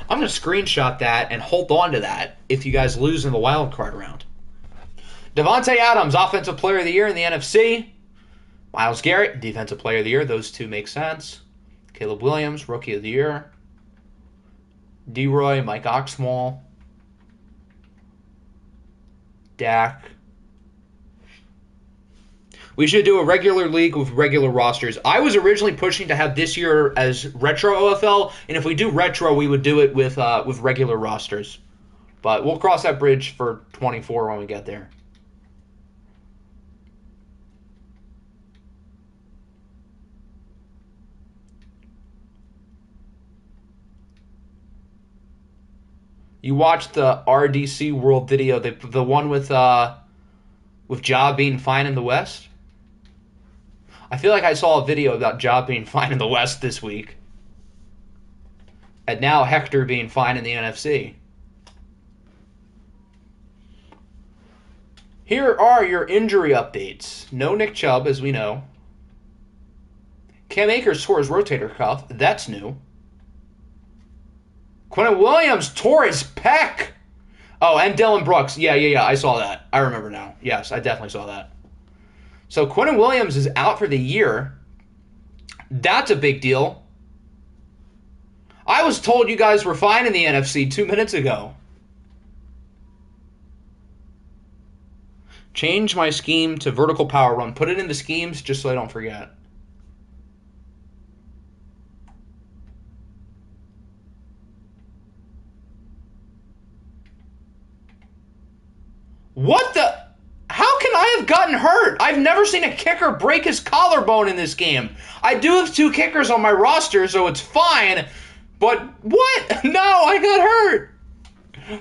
S1: I'm going to screenshot that and hold on to that if you guys lose in the wild card round. Devontae Adams, Offensive Player of the Year in the NFC. Myles Garrett, Defensive Player of the Year. Those 2 make sense. Caleb Williams, Rookie of the Year. D-Roy, Mike Oxmall. Dak. We should do a regular league with regular rosters. I was originally pushing to have this year as retro OFL, and if we do retro, we would do it with regular rosters. But we'll cross that bridge for 24 when we get there. You watched the RDC World video, the one with Ja being fine in the West? I feel like I saw a video about Ja being fine in the West this week. And now Hector being fine in the NFC. Here are your injury updates. No Nick Chubb, as we know. Cam Akers tore his rotator cuff. That's new. Quentin Williams tore his pec. Oh, and Dylan Brooks. Yeah. I saw that. I remember now. Yes, I definitely saw that. So Quentin Williams is out for the year. That's a big deal. I was told you guys were fine in the NFC 2 minutes ago. Change my scheme to vertical power run. Put it in the schemes just so I don't forget. What the? How can I have gotten hurt? I've never seen a kicker break his collarbone in this game. I do have 2 kickers on my roster, so it's fine. But what? No, I got hurt.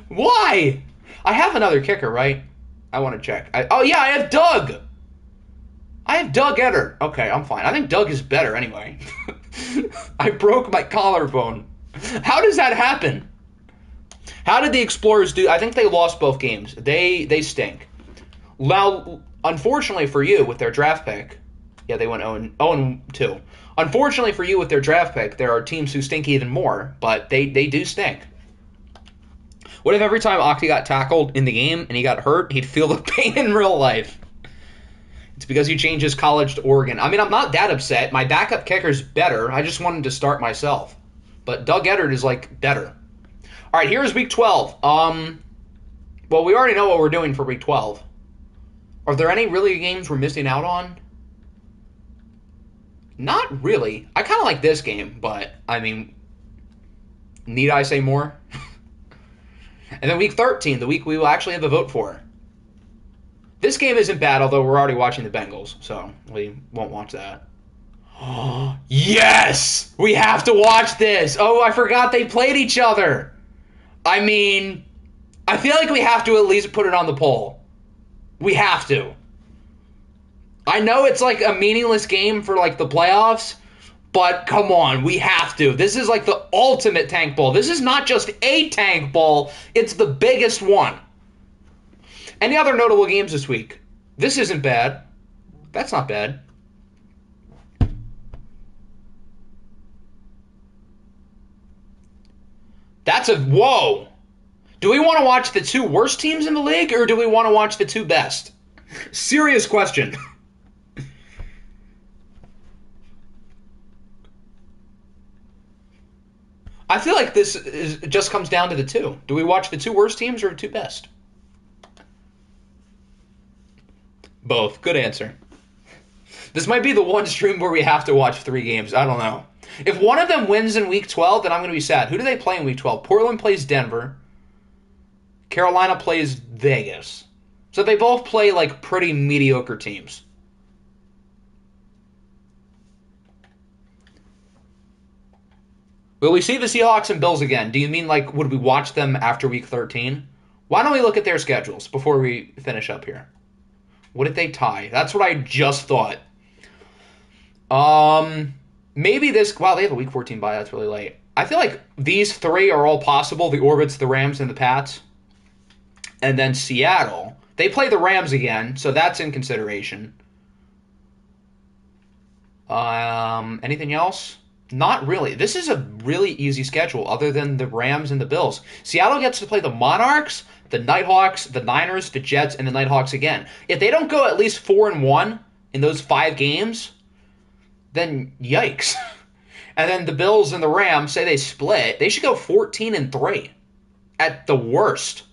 S1: Why? I have another kicker, right? I want to check. Oh, yeah, I have Doug. I have Doug Etter. Okay, I'm fine. I think Doug is better anyway. I broke my collarbone. How does that happen? How did the Explorers do? I think they lost both games. They stink. Now, unfortunately for you, with their draft pick, yeah, they went 0-2. Unfortunately for you, with their draft pick, there are teams who stink even more, but they do stink. What if every time Octi got tackled in the game and he got hurt, he'd feel the pain in real life? It's because he changed his college to Oregon. I mean, I'm not that upset. My backup kicker's better. I just wanted to start myself. But Doug Eddard is, better. All right, here's Week 12. Well, we already know what we're doing for Week 12. Are there any really games we're missing out on? Not really. I kind of like this game, but, I mean, need I say more? And then Week 13, the week we will actually have a vote for. This game isn't bad, although we're already watching the Bengals, so we won't watch that. Yes! We have to watch this! Oh, I forgot they played each other! I mean, I feel like we have to at least put it on the poll. We have to. I know it's like a meaningless game for the playoffs, but come on, we have to. This is like the ultimate tank bowl. This is not just a tank bowl, it's the biggest one. Any other notable games this week? This isn't bad. That's not bad. That's a... Whoa! Do we want to watch the 2 worst teams in the league, or do we want to watch the 2 best? Serious question. I feel like this just comes down to the 2. Do we watch the 2 worst teams or the 2 best? Both. Good answer. This might be the one stream where we have to watch 3 games. I don't know. If one of them wins in Week 12, then I'm going to be sad. Who do they play in Week 12? Portland plays Denver. Carolina plays Vegas. So they both play pretty mediocre teams. Will we see the Seahawks and Bills again? Do you mean would we watch them after Week 13? Why don't we look at their schedules before we finish up here? What did they tie? That's what I just thought. Maybe this... Wow, they have a Week 14 bye. That's really late. I feel like these 3 are all possible. The Orbits, the Rams, and the Pats. And then Seattle. They play the Rams again, so that's in consideration. Anything else? Not really. This is a really easy schedule other than the Rams and the Bills. Seattle gets to play the Monarchs, the Nighthawks, the Niners, the Jets, and the Nighthawks again. If they don't go at least 4-1 in those 5 games, then yikes. And then the Bills and the Rams, say they split, they should go 14-3 at the worst.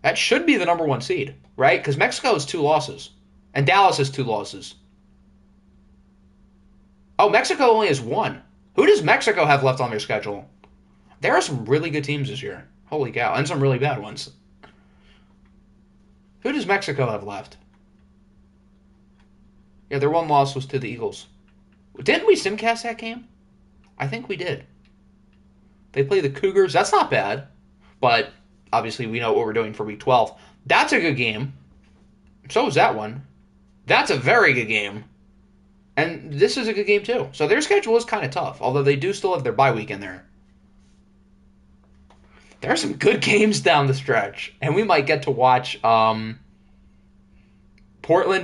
S1: That should be the number 1 seed, right? Because Mexico has 2 losses. And Dallas has 2 losses. Oh, Mexico only has 1. Who does Mexico have left on their schedule? There are some really good teams this year. Holy cow. And some really bad ones. Who does Mexico have left? Yeah, their 1 loss was to the Eagles. Didn't we simcast that game? I think we did. They play the Cougars. That's not bad. But obviously we know what we're doing for Week 12. That's a good game. So is that one. That's a very good game. And this is a good game too. So their schedule is kind of tough. Although they do still have their bye week in there. There are some good games down the stretch, and we might get to watch Portland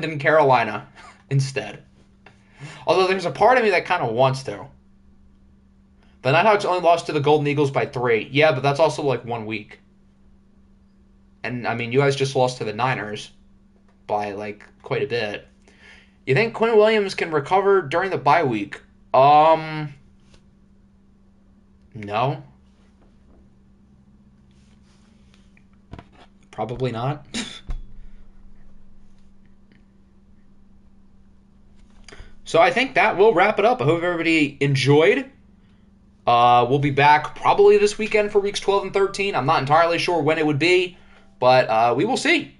S1: and Carolina instead. Although there's a part of me that kind of wants to. The Nighthawks only lost to the Golden Eagles by 3. Yeah, but that's also like 1 week. And, I mean, you guys just lost to the Niners by, like, quite a bit. You think Quinn Williams can recover during the bye week? No. Probably not. So I think that will wrap it up. I hope everybody enjoyed. We'll be back probably this weekend for weeks 12 and 13. I'm not entirely sure when it would be, but we will see.